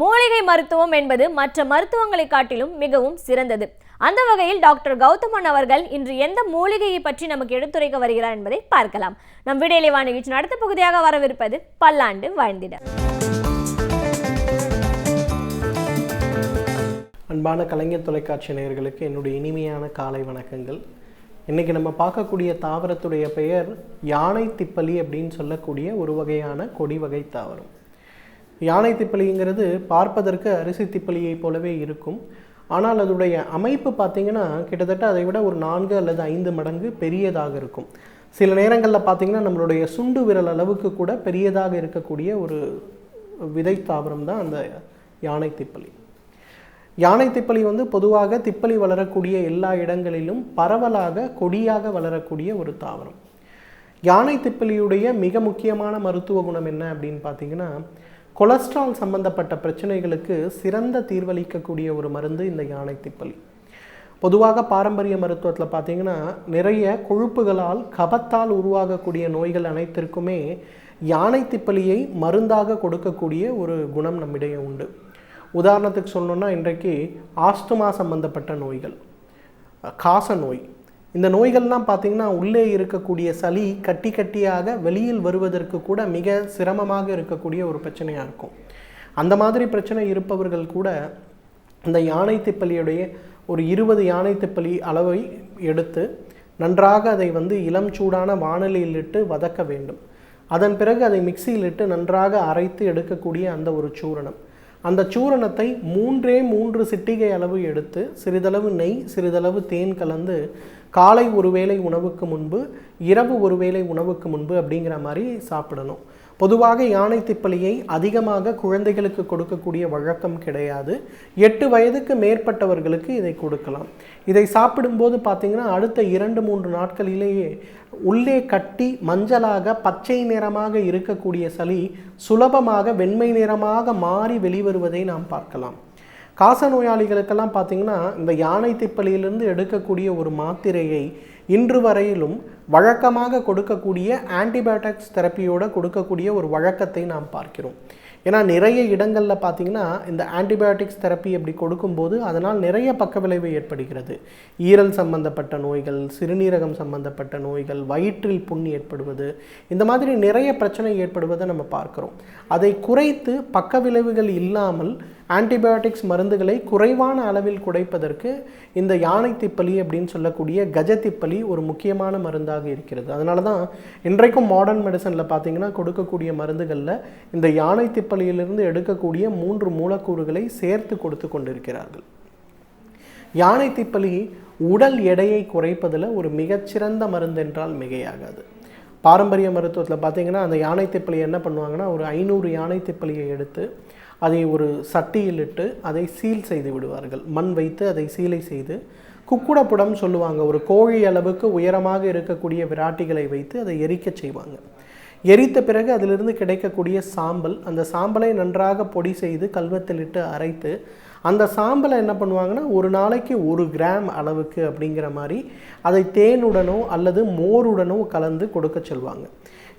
மூலிகை மருத்துவம் என்பது மற்ற மருத்துவங்களை காட்டிலும் மிகவும் சிறந்தது. அந்த வகையில் டாக்டர் கௌதமன் அவர்கள் இன்று எந்த மூலிகையை பற்றி நமக்கு எடுத்துரைக்க வருகிறார் என்பதை பார்க்கலாம். நம் விடையிலேவான நிகழ்ச்சியின் அடுத்த பகுதியாக வரவிருப்பது பல்லாண்டு வாழ்ந்திட. அன்பான கலைஞர் தொலைக்காட்சி நேயர்களுக்கு என்னுடைய இனிமையான காலை வணக்கங்கள். இன்றைக்கி நம்ம பார்க்கக்கூடிய தாவரத்துடைய பெயர் யானை திப்பலி அப்படின்னு சொல்லக்கூடிய ஒரு வகையான கொடி வகை தாவரம். யானை திப்பலிங்கிறது பார்ப்பதற்கு அரிசி திப்பலியை போலவே இருக்கும். ஆனால் அதோடைய அமைப்பு பார்த்திங்கன்னா கிட்டத்தட்ட அதை விட ஒரு 4 அல்லது 5 மடங்கு பெரியதாக இருக்கும். சில நேரங்களில் பார்த்திங்கன்னா நம்மளுடைய சுண்டு விரல் அளவுக்கு கூட பெரியதாக இருக்கக்கூடிய ஒரு விதை தாவரம் தான் அந்த யானை திப்பலி. யானை திப்பலி பொதுவாக திப்பலி வளரக்கூடிய எல்லா இடங்களிலும் பரவலாக கொடியாக வளரக்கூடிய ஒரு தாவரம். யானை திப்பலியுடைய மிக முக்கியமான மருத்துவ குணம் என்ன அப்படின்னு பார்த்திங்கன்னா, கொலஸ்ட்ரால் சம்பந்தப்பட்ட பிரச்சனைகளுக்கு சிறந்த தீர்வளிக்கக்கூடிய ஒரு மருந்து இந்த யானை திப்பலி. பொதுவாக பாரம்பரிய மருத்துவத்தில் பார்த்திங்கன்னா நிறைய கொழுப்புகளால் கபத்தால் உருவாகக்கூடிய நோய்கள் அனைத்திற்குமே யானை திப்பலியை மருந்தாக கொடுக்கக்கூடிய ஒரு குணம் நம்மிடையே உண்டு. உதாரணத்துக்கு சொல்லணுன்னா, இன்றைக்கு ஆஸ்துமா சம்பந்தப்பட்ட நோய்கள், காச நோய், இந்த நோய்கள்லாம் பார்த்திங்கன்னா உள்ளே இருக்கக்கூடிய சளி கட்டி கட்டியாக வெளியில் வருவதற்கு கூட மிக சிரமமாக இருக்கக்கூடிய ஒரு பிரச்சனையாக இருக்கும். அந்த மாதிரி பிரச்சனை இருப்பவர்கள் கூட இந்த யானை திப்பலியுடைய ஒரு 20 யானை திப்பலி அளவை எடுத்து நன்றாக அதை இளம் சூடான வாணலியில் இட்டு வதக்க வேண்டும். அதன் பிறகு அதை மிக்சியில் இட்டு நன்றாக அரைத்து எடுக்கக்கூடிய அந்த ஒரு சூரணம், அந்த சூரணத்தை 3 சிட்டிகை அளவு எடுத்து சிறிதளவு நெய் சிறிதளவு தேன் கலந்து காலை ஒரு வேளை உணவுக்கு முன்பு இரவு ஒரு வேளை உணவுக்கு முன்பு அப்படிங்கிற மாதிரி சாப்பிடணும். பொதுவாக யானை திப்பலியை அதிகமாக குழந்தைகளுக்கு கொடுக்கக்கூடிய வழக்கம் கிடையாது. 8 வயதுக்கு மேற்பட்டவர்களுக்கு இதை கொடுக்கலாம். இதை சாப்பிடும்போது பார்த்திங்கன்னா அடுத்த 2-3 நாட்களிலேயே உள்ளே கட்டி மஞ்சளாக பச்சை நிறமாக இருக்கக்கூடிய சளி சுலபமாக வெண்மை நிறமாக மாறி வெளிவருவதை நாம் பார்க்கலாம். காச நோயாளிகளுக்கெல்லாம் பார்த்திங்கன்னா இந்த யானை திப்பலியிலிருந்து எடுக்கக்கூடிய ஒரு மாத்திரையை இன்று வரையிலும் வழக்கமாக கொடுக்கக்கூடிய ஆன்டிபயோட்டிக்ஸ் தெரப்பியோடு கொடுக்கக்கூடிய ஒரு வழக்கத்தை நாம் பார்க்கிறோம். ஏன்னா நிறைய இடங்களில் பார்த்திங்கன்னா இந்த ஆன்டிபயோட்டிக்ஸ் தெரப்பி அப்படி கொடுக்கும்போது அதனால் நிறைய பக்க விளைவு ஏற்படுகிறது. ஈரல் சம்பந்தப்பட்ட நோய்கள், சிறுநீரகம் சம்பந்தப்பட்ட நோய்கள், வயிற்றில் புண் ஏற்படுவது, இந்த மாதிரி நிறைய பிரச்சனை ஏற்படுவதை நம்ம பார்க்குறோம். அதை குறைத்து பக்க விளைவுகள் இல்லாமல் ஆன்டிபயோட்டிக்ஸ் மருந்துகளை குறைவான அளவில் குறைப்பதற்கு இந்த யானை திப்பலி அப்படின்னு சொல்லக்கூடிய கஜ திப்பலி ஒரு முக்கியமான மருந்தாக இருக்கிறது. அதனால தான் இன்றைக்கும் மாடர்ன் மெடிசனில் பார்த்திங்கன்னா கொடுக்கக்கூடிய மருந்துகளில் இந்த யானை திப்பலியிலிருந்து எடுக்கக்கூடிய 3 மூலக்கூறுகளை சேர்த்து கொடுத்து கொண்டிருக்கிறார்கள். யானை திப்பலி உடல் எடையை குறைப்பதில் ஒரு மிகச்சிறந்த மருந்து என்றால் மிகையாகாது. பாரம்பரிய மருத்துவத்தில் பார்த்திங்கன்னா அந்த யானை திப்பலி என்ன பண்ணுவாங்கன்னா, ஒரு 500 யானை திப்பலியை எடுத்து அதை ஒரு சட்டியில் இட்டு அதை சீல் செய்து விடுவார்கள். மண் வைத்து அதை சீலை செய்து குக்குடப்புடம் சொல்லுவாங்க, ஒரு கோழி அளவுக்கு உயரமாக இருக்கக்கூடிய விராட்டிகளை வைத்து அதை எரிக்க செய்வாங்க. எரித்த பிறகு அதிலிருந்து கிடைக்கக்கூடிய சாம்பல், அந்த சாம்பலை நன்றாக பொடி செய்து கல்வத்தில் இட்டு அரைத்து அந்த சாம்பலை என்ன பண்ணுவாங்கன்னா ஒரு நாளைக்கு 1 கிராம் அளவுக்கு அப்படிங்கிற மாதிரி அதை தேனுடனோ அல்லது மோருடனோ கலந்து கொடுக்க சொல்லுவாங்க.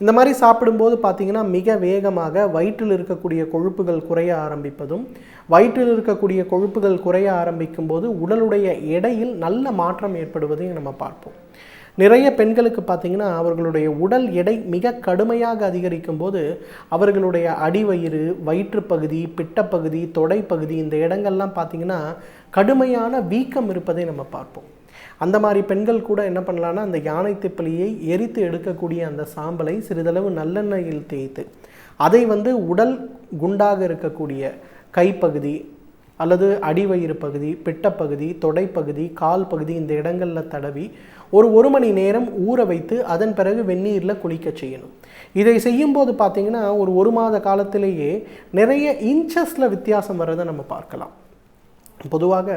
இந்த மாதிரி சாப்பிடும்போது பார்த்திங்கன்னா மிக வேகமாக வயிற்றில் இருக்கக்கூடிய கொழுப்புகள் குறைய ஆரம்பிப்பதும், வயிற்றில் இருக்கக்கூடிய கொழுப்புகள் குறைய ஆரம்பிக்கும் போது உடலுடைய எடையில் நல்ல மாற்றம் ஏற்படுவதையும் நம்ம பார்ப்போம். நிறைய பெண்களுக்கு பார்த்திங்கன்னா அவர்களுடைய உடல் எடை மிக கடுமையாக அதிகரிக்கும் போது அவர்களுடைய அடிவயிறு, வயிற்றுப்பகுதி, பிட்டப்பகுதி, தொடைப்பகுதி, இந்த இடங்கள்லாம் பார்த்திங்கன்னா கடுமையான வீக்கம் இருப்பதை நம்ம பார்ப்போம். அந்த மாதிரி பெண்கள் கூட என்ன பண்ணலான்னா, அந்த யானை திப்பலியை எரித்து எடுக்கக்கூடிய அந்த சாம்பலை சிறிதளவு நல்லெண்ணெயில் தேய்த்து அதை உடல் குண்டாக இருக்கக்கூடிய கைப்பகுதி அல்லது அடிவயிறு பகுதி, பிட்டப்பகுதி, தொடைப்பகுதி, கால் பகுதி, இந்த இடங்களில் தடவி ஒரு மணி நேரம் ஊற வைத்து அதன் பிறகு வெந்நீரில் குளிக்க செய்யணும். இதை செய்யும்போது பார்த்திங்கன்னா ஒரு மாத காலத்திலேயே நிறைய இன்ச்சஸில் வித்தியாசம் வர்றதை நம்ம பார்க்கலாம். பொதுவாக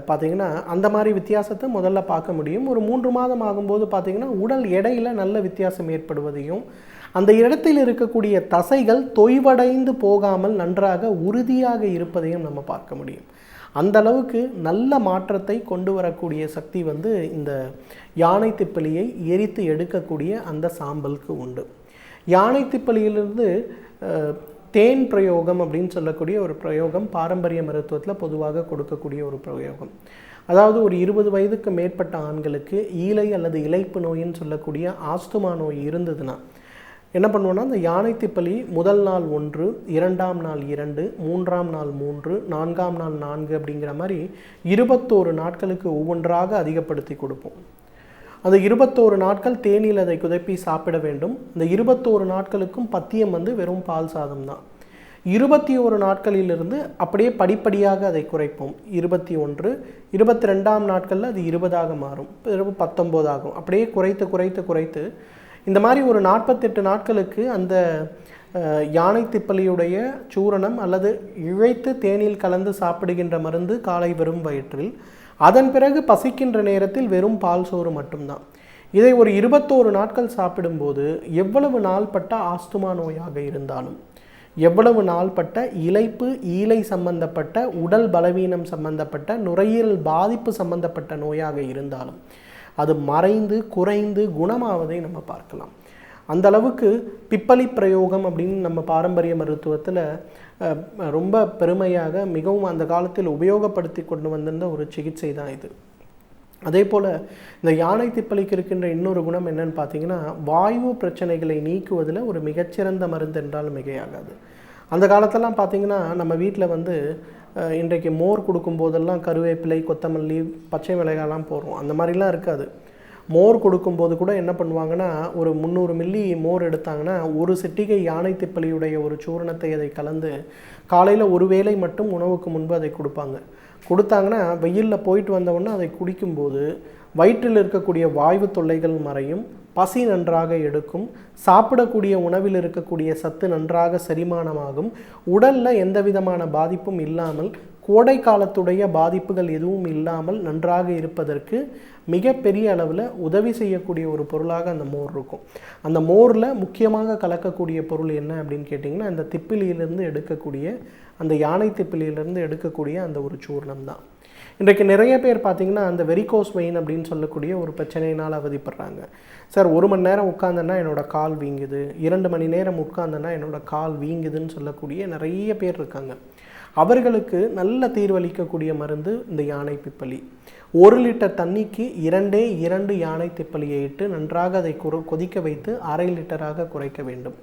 பார்த்திங்கன்னா அந்த மாதிரி வித்தியாசத்தை முதல்ல பார்க்க முடியும். ஒரு 3 மாதம் ஆகும்போது பார்த்திங்கன்னா உடல் எடையில் நல்ல வித்தியாசம் ஏற்படுவதையும், அந்த இடத்தில் இருக்கக்கூடிய தசைகள் தொய்வடைந்து போகாமல் நன்றாக உறுதியாக இருப்பதையும் நம்ம பார்க்க முடியும். அந்த அளவுக்கு நல்ல மாற்றத்தை கொண்டு வரக்கூடிய சக்தி இந்த யானை திப்பலியை எரித்து எடுக்கக்கூடிய அந்த சாம்பலுக்கு உண்டு. யானை திப்பலியிலிருந்து தேன் பிரயோகம் அப்படின்னு சொல்லக்கூடிய ஒரு பிரயோகம் பாரம்பரிய மருத்துவத்தில் பொதுவாக கொடுக்கக்கூடிய ஒரு பிரயோகம். அதாவது ஒரு 20 வயதுக்கு மேற்பட்ட ஆண்களுக்கு ஈலை அல்லது இலைப்பு நோயின்னு சொல்லக்கூடிய ஆஸ்துமா நோய் இருந்ததுன்னா என்ன பண்ணுவோன்னா, அந்த யானை திப்பலி முதல் நாள் 1, 2ஆம் நாள் 2, 3ஆம் நாள் 3, 4ஆம் நாள் 4 அப்படிங்கிற மாதிரி 21 நாட்களுக்கு ஒவ்வொன்றாக அதிகப்படுத்தி கொடுப்போம். அந்த 21 நாட்கள் தேனில் அதை குதைப்பி சாப்பிட வேண்டும். இந்த 21 நாட்களுக்கும் பத்தியம் வெறும் பால் சாதம் தான். 21 நாட்களிலிருந்து அப்படியே படிப்படியாக அதை குறைப்போம். 21, 22ஆம் நாட்களில் அது 20ஆக மாறும், பிறகு 19 ஆகும். அப்படியே குறைத்து குறைத்து குறைத்து இந்த மாதிரி ஒரு 48 நாட்களுக்கு அந்த யானை திப்பலியுடைய சூரணம் அல்லது இழைத்து தேனில் கலந்து சாப்பிடுகின்ற மருந்து காலை வெறும் வயிற்றில், அதன் பிறகு பசிக்கின்ற நேரத்தில் வெறும் பால் சோறு மட்டும்தான். இதை ஒரு 21 நாட்கள் சாப்பிடும்போது எவ்வளவு நாள்பட்ட ஆஸ்துமா நோயாக இருந்தாலும், எவ்வளவு நாள்பட்ட இலைப்பு ஈலை சம்பந்தப்பட்ட உடல் பலவீனம் சம்பந்தப்பட்ட நுரையீரல் பாதிப்பு சம்பந்தப்பட்ட நோயாக இருந்தாலும் அது மறைந்து குறைந்து குணமாவதை நம்ம பார்க்கலாம். அந்த அளவுக்கு பிப்பலி பிரயோகம் அப்படின்னு நம்ம பாரம்பரிய மருத்துவத்தில் ரொம்ப பெருமையாக மிகவும் அந்த காலத்தில் உபயோகப்படுத்தி கொண்டு வந்திருந்த ஒரு சிகிச்சை தான் இது. அதே போல் இந்த யானை திப்பலிக்கு இருக்கின்ற இன்னொரு குணம் என்னன்னு பார்த்தீங்கன்னா, வாயு பிரச்சனைகளை நீக்குவதில் ஒரு மிகச்சிறந்த மருந்து என்றால் மிகையாகாது. அந்த காலத்தெல்லாம் பார்த்திங்கன்னா நம்ம வீட்டில் இன்றைக்கு மோர் கொடுக்கும்போதெல்லாம் கருவேப்பிலை, கொத்தமல்லி, பச்சை மிளகாய்லாம் போடுறோம். அந்த மாதிரிலாம் இருக்காது. மோர் கொடுக்கும்போது கூட என்ன பண்ணுவாங்கன்னா, ஒரு 300 மில்லி மோர் எடுத்தாங்கன்னா ஒரு சிட்டிகை யானை திப்பலியுடைய ஒரு சூரணத்தை அதை கலந்து காலையில் ஒரு வேளை மட்டும் உணவுக்கு முன்பு அதை கொடுத்தாங்கன்னா வெயிலில் போயிட்டு வந்தவுடனே அதை குடிக்கும்போது வயிற்றில் இருக்கக்கூடிய வாய்வு தொல்லைகள் மறையும், பசி நன்றாக எடுக்கும், சாப்பிடக்கூடிய உணவில் இருக்கக்கூடிய சத்து நன்றாக செரிமானமாகும், உடலில் எந்த விதமான பாதிப்பும் இல்லாமல், கோடை காலத்துடைய பாதிப்புகள் எதுவும் இல்லாமல் நன்றாக இருப்பதற்கு மிகப்பெரிய அளவில் உதவி செய்யக்கூடிய ஒரு பொருளாக அந்த மோர் இருக்கும். அந்த மோரில் முக்கியமாக கலக்கக்கூடிய பொருள் என்ன அப்படின்னு கேட்டிங்கன்னா, அந்த திப்பிலியிலிருந்து எடுக்கக்கூடிய அந்த யானை திப்பிலியிலிருந்து எடுக்கக்கூடிய அந்த ஒரு சூர்ணம் தான். இன்றைக்கு நிறைய பேர் பார்த்திங்கன்னா அந்த வெரிகோஸ் வெயின் அப்படின்னு சொல்லக்கூடிய ஒரு பிரச்சனையினால் அவதிப்படுறாங்க. சார் 1 மணி நேரம் உட்காந்தேன்னா என்னோடய கால் வீங்குது, 2 மணி நேரம் உட்காந்தேன்னா என்னோடய கால் வீங்குதுன்னு சொல்லக்கூடிய நிறைய பேர் இருக்காங்க. அவர்களுக்கு நல்ல தீர்வளிக்கக்கூடிய மருந்து இந்த யானை திப்பலி. 1 லிட்டர் தண்ணிக்கு 2 யானை திப்பலியை இட்டு நன்றாக அதை கொதிக்க வைத்து 1/2 லிட்டராக குறைக்க வேண்டும்.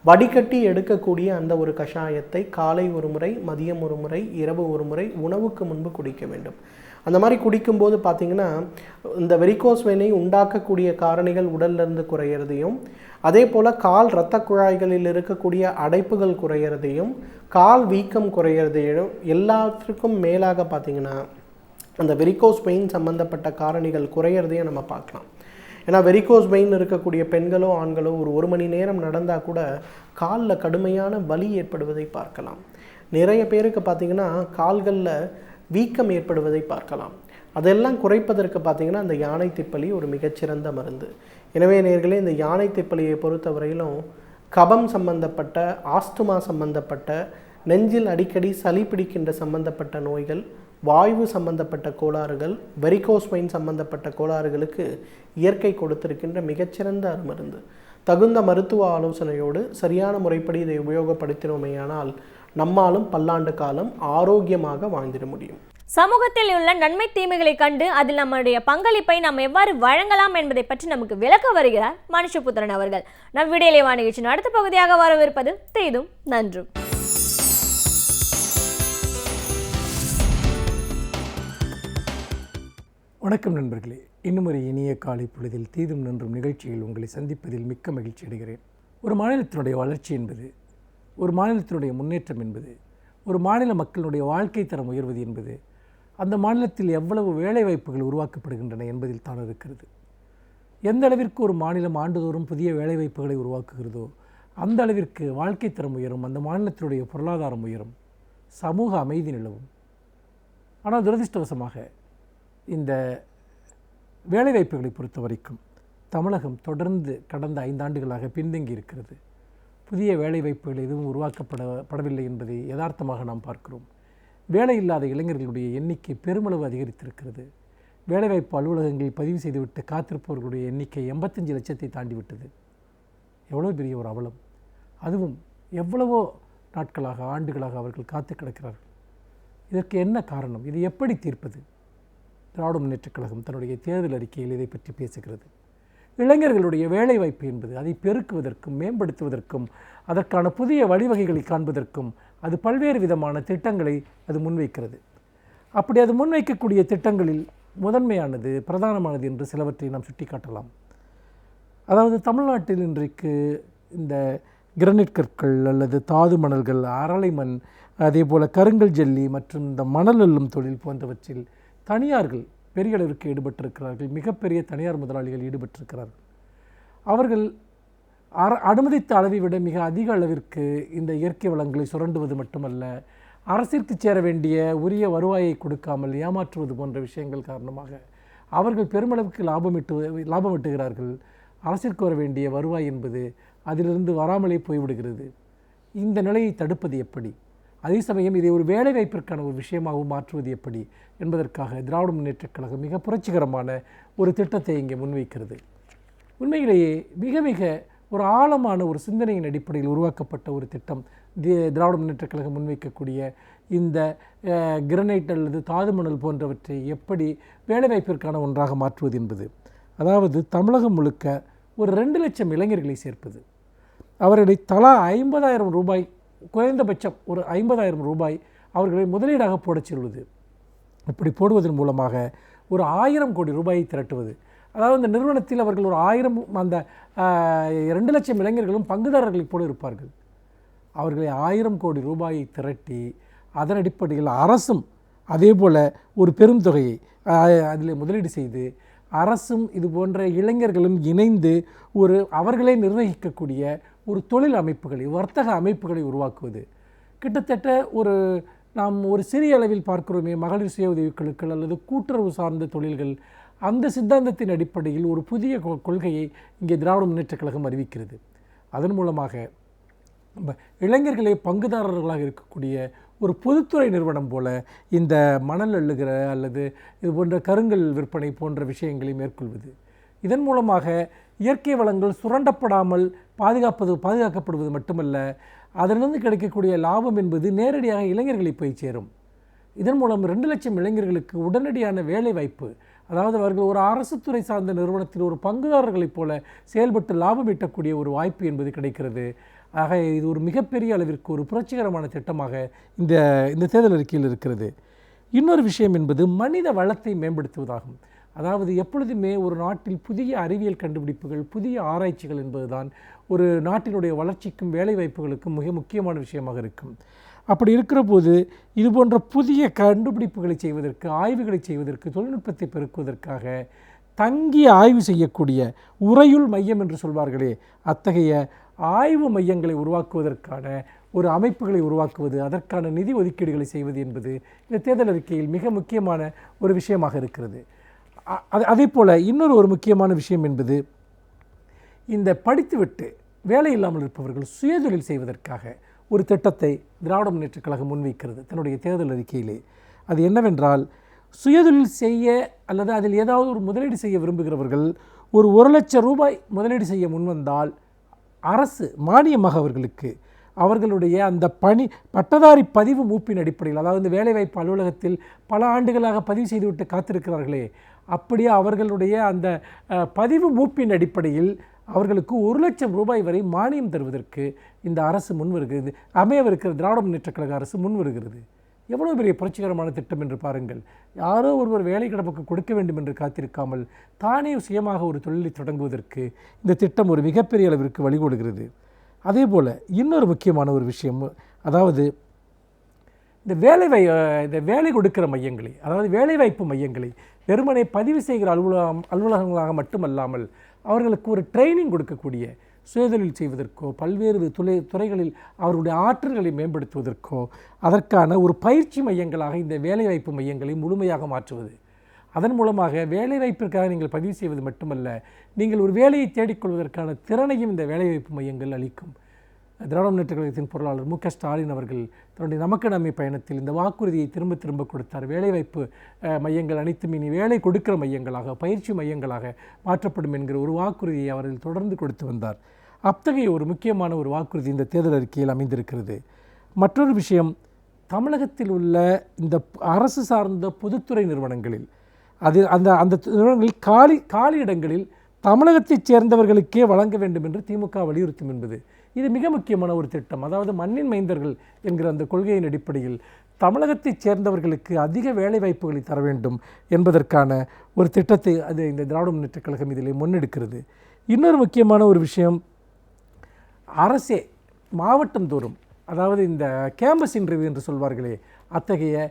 வடிகட்டி எடுக்கக்கூடிய அந்த ஒரு கஷாயத்தை காலை ஒரு முறை, மதியம் ஒரு முறை, இரவு ஒரு முறை உணவுக்கு முன்பு குடிக்க வேண்டும். அந்த மாதிரி குடிக்கும்போது பார்த்திங்கன்னா இந்த வெரிகோஸ் வெயினை உண்டாக்கக்கூடிய காரணிகள் உடல்லிருந்து குறையிறதையும், அதே போல் கால் இரத்த குழாய்களில் இருக்கக்கூடிய அடைப்புகள் குறையிறதையும், கால் வீக்கம் குறையிறதையும், எல்லாத்திற்கும் மேலாக பார்த்திங்கன்னா அந்த வெரிகோஸ் வெயின் சம்பந்தப்பட்ட காரணிகள் குறையிறதையும் நம்ம பார்க்கலாம். ஏன்னா வெரிகோஸ் வெயின் இருக்கக்கூடிய பெண்களோ ஆண்களோ ஒரு 1 மணி நேரம் நடந்தால் கூட காலில் கடுமையான வலி ஏற்படுவதை பார்க்கலாம். நிறைய பேருக்கு பார்த்திங்கன்னா கால்களில் வீக்கம் ஏற்படுவதை பார்க்கலாம். அதெல்லாம் குறைப்பதற்கு பார்த்திங்கன்னா அந்த யானை திப்பலி ஒரு மிகச்சிறந்த மருந்து. எனவே நேயர்களே, இந்த யானை திப்பலியை பொறுத்தவரையிலும் கபம் சம்பந்தப்பட்ட, ஆஸ்துமா சம்பந்தப்பட்ட, நெஞ்சில் அடிக்கடி சளி பிடிக்கின்ற சம்பந்தப்பட்ட நோய்கள், வாயு சம்பந்தப்பட்ட கோளாறுகள், வெரிகோஸ் வெயின் சம்பந்தப்பட்ட கோளாறுகளுக்கு இயற்கை கொடுத்திருக்கின்ற மிகச்சிறந்த மருந்து. தகுந்த மருத்துவ ஆலோசனையோடு சரியான முறைப்படி இதை உபயோகப்படுத்தினோமேயானால் நம்மாலும் பல்லாண்டு காலம் ஆரோக்கியமாக வாழ்ந்திட முடியும். சமூகத்தில் உள்ள நன்மை தீமைகளை கண்டு அதில் நம்முடைய பங்களிப்பை நாம் எவ்வாறு வழங்கலாம் என்பதை பற்றி நமக்கு விளக்க வருகிறார் மனுஷபுத்திரன் அவர்கள். நம் வீடியோலேவா நிகழ்ச்சியின் அடுத்த பகுதியாக வரவிருப்பது தீதும் நன்றும். வணக்கம் நண்பர்களே, இன்னும் ஒரு இனிய காலை பொழுதில் தீதும் நன்றும் நிகழ்ச்சியில் உங்களை சந்திப்பதில் மிக்க மகிழ்ச்சி அடைகிறேன். ஒரு மாநிலத்தினுடைய வளர்ச்சி என்பது, ஒரு மாநிலத்தினுடைய முன்னேற்றம் என்பது, ஒரு மாநில மக்களுடைய வாழ்க்கை தரம் உயர்வது என்பது அந்த மாநிலத்தில் எவ்வளவு வேலைவாய்ப்புகள் உருவாக்கப்படுகின்றன என்பதில் தான் இருக்கிறது. எந்த அளவிற்கு ஒரு மாநிலம் ஆண்டுதோறும் புதிய வேலைவாய்ப்புகளை உருவாக்குகிறதோ அந்த அளவிற்கு வாழ்க்கை தரம் உயரும், அந்த மாநிலத்தினுடைய பொருளாதாரம் உயரும், சமூக அமைதி நிலவும். ஆனால் துரதிர்ஷ்டவசமாக இந்த வேலைவாய்ப்புகளை பொறுத்த வரைக்கும் தமிழகம் தொடர்ந்து கடந்த 5 ஆண்டுகளாக பின்தங்கி இருக்கிறது. புதிய வேலைவாய்ப்புகள் எதுவும் உருவாக்கப்படவில்லை என்பதை யதார்த்தமாக நாம் பார்க்கிறோம். வேலை இல்லாத இளைஞர்களுடைய எண்ணிக்கை பெருமளவு அதிகரித்திருக்கிறது. வேலைவாய்ப்பு அலுவலகங்களில் பதிவு செய்துவிட்டு காத்திருப்பவர்களுடைய எண்ணிக்கை 85 லட்சத்தை தாண்டிவிட்டது. எவ்வளோ பெரிய ஒரு அவலம்! அதுவும் எவ்வளவோ நாட்களாக ஆண்டுகளாக அவர்கள் காத்து கிடக்கிறார்கள். இதற்கு என்ன காரணம்? இது எப்படி தீர்ப்பது? திராவிட முன்னேற்றக் கழகம் தன்னுடைய தேர்தல் அறிக்கையில் இதை பற்றி பேசுகிறது. இளைஞர்களுடைய வேலைவாய்ப்பு என்பது அதை பெருக்குவதற்கும் மேம்படுத்துவதற்கும் அதற்கான புதிய வழிவகைகளை காண்பதற்கும் அது பல்வேறு விதமான திட்டங்களை அது முன்வைக்கிறது. அப்படி அது முன்வைக்கக்கூடிய திட்டங்களில் முதன்மையானது பிரதானமானது என்று சிலவற்றை நாம் சுட்டிக்காட்டலாம். அதாவது தமிழ்நாட்டில் இன்றைக்கு இந்த கிரனைட் கற்கள் அல்லது தாது மணல்கள், அரளை மண், அதே போல் கருங்கல் ஜல்லி மற்றும் இந்த மணல் அள்ளும் தொழில் போன்றவற்றில் தனியார்கள் பெரிய அளவிற்கு ஈடுபட்டிருக்கிறார்கள். மிகப்பெரிய தனியார் முதலாளிகள் ஈடுபட்டிருக்கிறார்கள். அவர்கள் அனுமதித்த அளவை விட மிக அதிக அளவிற்கு இந்த இயற்கை வளங்களை சுரண்டுவது மட்டுமல்ல, அரசிற்கு சேர வேண்டிய உரிய வருவாயை கொடுக்காமல் ஏமாற்றுவது போன்ற விஷயங்கள் காரணமாக அவர்கள் பெருமளவுக்கு லாபமிட்டுகிறார்கள். அரசிற்கு வர வேண்டிய வருவாய் என்பது அதிலிருந்து வராமலே போய்விடுகிறது. இந்த நிலையை தடுப்பது எப்படி? அதே சமயம் இதை ஒரு வேலைவாய்ப்பிற்கான ஒரு விஷயமாகவும் மாற்றுவது எப்படி என்பதற்காக திராவிட முன்னேற்றக் கழகம் மிக புரட்சிகரமான ஒரு திட்டத்தை இங்கே முன்வைக்கிறது. உண்மையிலேயே மிக மிக ஒரு ஆழமான ஒரு சிந்தனையின் அடிப்படையில் உருவாக்கப்பட்ட ஒரு திட்டம் திராவிட முன்னேற்றக் கழகம் முன்வைக்கக்கூடிய இந்த கிரனைட் அல்லது தாது மணல் போன்றவற்றை எப்படி வேலைவாய்ப்பிற்கான ஒன்றாக மாற்றுவது என்பது. அதாவது தமிழகம் முழுக்க ஒரு 2 லட்சம் இளைஞர்களை சேர்ப்பது, அவர்களை தலா 50,000 ரூபாய், குறைந்தபட்சம் ஒரு 50,000 ரூபாய் அவர்களை முதலீடாக போடச் சொல்வது. இப்படி போடுவதன் மூலமாக ஒரு 1000 கோடி ரூபாயை திரட்டுவது. அதாவது இந்த நிறுவனத்தில் அவர்கள் ஒரு 1000 அந்த 2 லட்சம் இளைஞர்களும் பங்குதாரர்களை போல இருப்பார்கள். அவர்களை 1000 கோடி ரூபாயை திரட்டி அதன் அடிப்படையில் அரசும் அதே போல் ஒரு பெரும் தொகையை அதில் முதலீடு செய்து அரசும் இது போன்ற இளைஞர்களும் இணைந்து ஒரு அவர்களே நிர்வகிக்கக்கூடிய ஒரு தொழில் அமைப்புகளை, வர்த்தக அமைப்புகளை உருவாக்குவது. கிட்டத்தட்ட நாம் ஒரு சிறிய அளவில் பார்க்கிறோமே, மகளிர் சுய உதவிக்குழுக்கள் அல்லது கூட்டுறவு சார்ந்த தொழில்கள், அந்த சித்தாந்தத்தின் அடிப்படையில் ஒரு புதிய கொள்கையை இங்கே திராவிட முன்னேற்றக் கழகம் அறிவிக்கிறது. அதன் மூலமாக இளைஞர்களே பங்குதாரர்களாக இருக்கக்கூடிய ஒரு பொதுத்துறை நிறுவனம் போல இந்த மணல் அள்ளுகிற அல்லது இது போன்ற கருங்கல் விற்பனை போன்ற விஷயங்களை மேற்கொள்வது. இதன் மூலமாக இயற்கை வளங்கள் சுரண்டப்படாமல் பாதுகாக்கப்படுவது மட்டுமல்ல, அதிலிருந்து கிடைக்கக்கூடிய லாபம் என்பது நேரடியாக இளைஞர்களை போய் சேரும். இதன் மூலம் 2 லட்சம் இளைஞர்களுக்கு உடனடியான வேலை வாய்ப்பு, அதாவது அவர்கள் ஒரு அரசு துறை சார்ந்த நிறுவனத்தில் ஒரு பங்குதாரர்களைப் போல செயல்பட்டு லாபம் ஈட்டக்கூடிய ஒரு வாய்ப்பு என்பது கிடைக்கிறது. ஆக இது ஒரு மிகப்பெரிய அளவிற்கு ஒரு புரட்சிகரமான திட்டமாக இந்த தேர்தல் அறிக்கையில் இருக்கிறது. இன்னொரு விஷயம் என்பது மனித வளத்தை மேம்படுத்துவதாகும். அதாவது எப்பொழுதுமே ஒரு நாட்டில் புதிய அறிவியல் கண்டுபிடிப்புகள், புதிய ஆராய்ச்சிகள் என்பதுதான் ஒரு நாட்டினுடைய வளர்ச்சிக்கும் வேலைவாய்ப்புகளுக்கும் மிக முக்கியமான விஷயமாக இருக்கும். அப்படி இருக்கிற போது இது போன்ற புதிய கண்டுபிடிப்புகளை செய்வதற்கு, ஆய்வுகளை செய்வதற்கு, தொழில்நுட்பத்தை பெருக்குவதற்காக தங்கி ஆய்வு செய்யக்கூடிய உறையுள் மையம் என்று சொல்வார்களே, அத்தகைய ஆய்வு மையங்களை உருவாக்குவதற்கான ஒரு அமைப்புகளை உருவாக்குவது, அதற்கான நிதி ஒதுக்கீடுகளை செய்வது என்பது இந்த தேர்தல் அறிக்கையில் மிக முக்கியமான ஒரு விஷயமாக இருக்கிறது. அதே போல் இன்னொரு முக்கியமான விஷயம் என்பது, இந்த படித்துவிட்டு வேலை இல்லாமல் இருப்பவர்கள் சுயதொழில் செய்வதற்காக ஒரு திட்டத்தை திராவிட முன்னேற்றக் கழகம் முன்வைக்கிறது தன்னுடைய தேர்தல் அறிக்கையிலே. அது என்னவென்றால், சுயதொழில் செய்ய அல்லது அதில் ஏதாவது ஒரு முதலீடு செய்ய விரும்புகிறவர்கள் ஒரு 1 லட்சம் ரூபாய் முதலீடு செய்ய முன்வந்தால் அரசு மானியமாக அவர்களுடைய அந்த பட்டதாரி பதிவு மூப்பின் அடிப்படையில், அதாவது இந்த வேலைவாய்ப்பு அலுவலகத்தில் பல ஆண்டுகளாக பதிவு செய்துவிட்டு காத்திருக்கிறார்களே, அப்படியே அவர்களுடைய அந்த பதிவு மூப்பின் அடிப்படையில் அவர்களுக்கு 1 லட்சம் ரூபாய் வரை மானியம் தருவதற்கு இந்த அரசு முன்வருகிறது. அமையவிருக்கிற திராவிட முன்னேற்றக் கழக அரசு முன்வருகிறது. எவ்வளோ பெரிய புரட்சிகரமான திட்டம் என்று பாருங்கள். யாரோ ஒருவர் வேலை கிடப்புக்கு கொடுக்க வேண்டும் என்று காத்திருக்காமல் தானே சுயமாக ஒரு தொழிலை தொடங்குவதற்கு இந்த திட்டம் ஒரு மிகப்பெரிய அளவிற்கு வழிகோடுகிறது. அதே போல் இன்னொரு முக்கியமான ஒரு விஷயம், அதாவது இந்த வேலை கொடுக்கிற மையங்களை, அதாவது வேலைவாய்ப்பு மையங்களை வெறுமனை பதிவு செய்கிற அலுவலகங்களாக மட்டுமல்லாமல் அவர்களுக்கு ஒரு ட்ரைனிங் கொடுக்கக்கூடிய, சுயதொழில் செய்வதற்கோ பல்வேறு துறைகளில் அவர்களுடைய ஆற்றல்களை மேம்படுத்துவதற்கோ அதற்கான ஒரு பயிற்சி மையங்களாக இந்த வேலைவாய்ப்பு மையங்களை முழுமையாக மாற்றுவது. அதன் மூலமாக வேலைவாய்ப்பிற்காக நீங்கள் பதிவு செய்வது மட்டுமல்ல, நீங்கள் ஒரு வேலையை தேடிக்கொள்வதற்கான திறனையும் இந்த வேலைவாய்ப்பு மையங்கள் அளிக்கும். திராவிட முன்னேற்றக் கழகத்தின் பொருளாளர் மு க ஸ்டாலின் அவர்கள் தன்னுடைய நமக்கு நம்மை பயணத்தில் இந்த வாக்குறுதியை திரும்ப திரும்ப கொடுத்தார். வேலைவாய்ப்பு மையங்கள் அனைத்தும் இனி வேலை கொடுக்கிற மையங்களாக, பயிற்சி மையங்களாக மாற்றப்படும் என்கிற ஒரு வாக்குறுதியை அவர்கள் தொடர்ந்து கொடுத்து வந்தார். அத்தகைய ஒரு முக்கியமான ஒரு வாக்குறுதி இந்த தேர்தல் அறிக்கையில் அமைந்திருக்கிறது. மற்றொரு விஷயம், தமிழகத்தில் உள்ள இந்த அரசு சார்ந்த பொதுத்துறை நிறுவனங்களில் அந்த நிறுவனங்களில் காலி இடங்களில் தமிழகத்தைச் சேர்ந்தவர்களுக்கே வழங்க வேண்டும் என்று திமுக வலியுறுத்தும் என்பது இது மிக முக்கியமான ஒரு திட்டம். அதாவது மண்ணின் மைந்தர்கள் என்கிற அந்த கொள்கையின் அடிப்படையில் தமிழகத்தைச் சேர்ந்தவர்களுக்கு அதிக வேலைவாய்ப்புகளை தர வேண்டும் என்பதற்கான ஒரு திட்டத்தை இந்த திராவிட முன்னேற்றக் கழகம் இதில் முன்னெடுக்கிறது. இன்னொரு முக்கியமான ஒரு விஷயம், அரசே மாவட்டம் தோறும், அதாவது இந்த கேம்பஸ் இன்டர்வியூ என்று சொல்வார்களே, அத்தகைய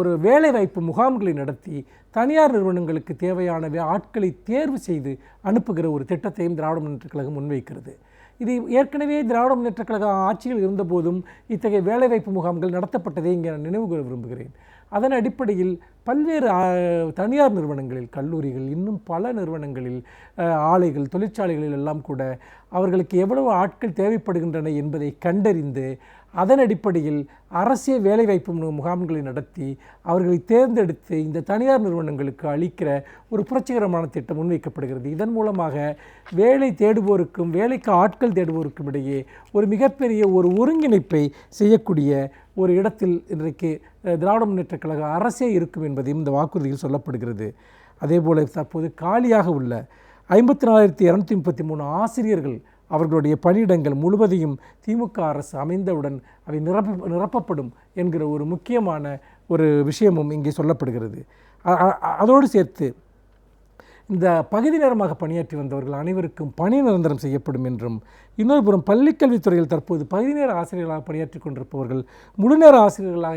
ஒரு வேலைவாய்ப்பு முகாம்களை நடத்தி தனியார் நிறுவனங்களுக்கு தேவையான ஆட்களை தேர்வு செய்து அனுப்புகிற ஒரு திட்டத்தையும் திராவிட முன்னேற்றக் கழகம் முன்வைக்கிறது. இது ஏற்கனவே திராவிட முன்னேற்றக் கழக ஆட்சியில் இருந்தபோதும் இத்தகைய வேலைவாய்ப்பு முகாம்கள் நடத்தப்பட்டதை இங்கே நான் நினைவு கூற விரும்புகிறேன். அதன் அடிப்படையில் பல்வேறு தனியார் நிறுவனங்களில், கல்லூரிகள், இன்னும் பல நிறுவனங்களில், ஆலைகள், தொழிற்சாலைகளில் எல்லாம் கூட அவர்களுக்கு எவ்வளவு ஆட்கள் தேவைப்படுகின்றன என்பதை கண்டறிந்து அதன் அடிப்படையில் அரசே வேலைவாய்ப்பு முகாம்களை நடத்தி அவர்களை தேர்ந்தெடுத்து இந்த தனியார் நிறுவனங்களுக்கு அளிக்கிற ஒரு புரட்சிகரமான திட்டம் முன்வைக்கப்படுகிறது. இதன் மூலமாக வேலை தேடுவோருக்கும் வேலைக்கு ஆட்கள் தேடுவோருக்கும் இடையே ஒரு மிகப்பெரிய ஒரு ஒருங்கிணைப்பை செய்யக்கூடிய ஒரு இடத்தில் இன்றைக்கு திராவிட முன்னேற்றக் கழக அரசே இருக்கும் என்பதையும் இந்த வாக்குறுதியில் சொல்லப்படுகிறது. அதேபோல் தற்போது காலியாக உள்ள 54,233 ஆசிரியர்கள் அவர்களுடைய பணியிடங்கள் முழுவதையும் திமுக அரசு அமைந்தவுடன் அவை நிரப்பப்படும் என்கிற ஒரு முக்கியமான ஒரு விஷயமும் இங்கே சொல்லப்படுகிறது. அதோடு சேர்த்து இந்த பகுதி நேரமாக பணியாற்றி வந்தவர்கள் அனைவருக்கும் பணி நிரந்தரம் செய்யப்படும் என்றும், இன்னொரு புறம் பள்ளிக்கல்வித்துறையில் தற்போது பகுதி நேர ஆசிரியர்களாக பணியாற்றி கொண்டிருப்பவர்கள் முழுநேர ஆசிரியர்களாக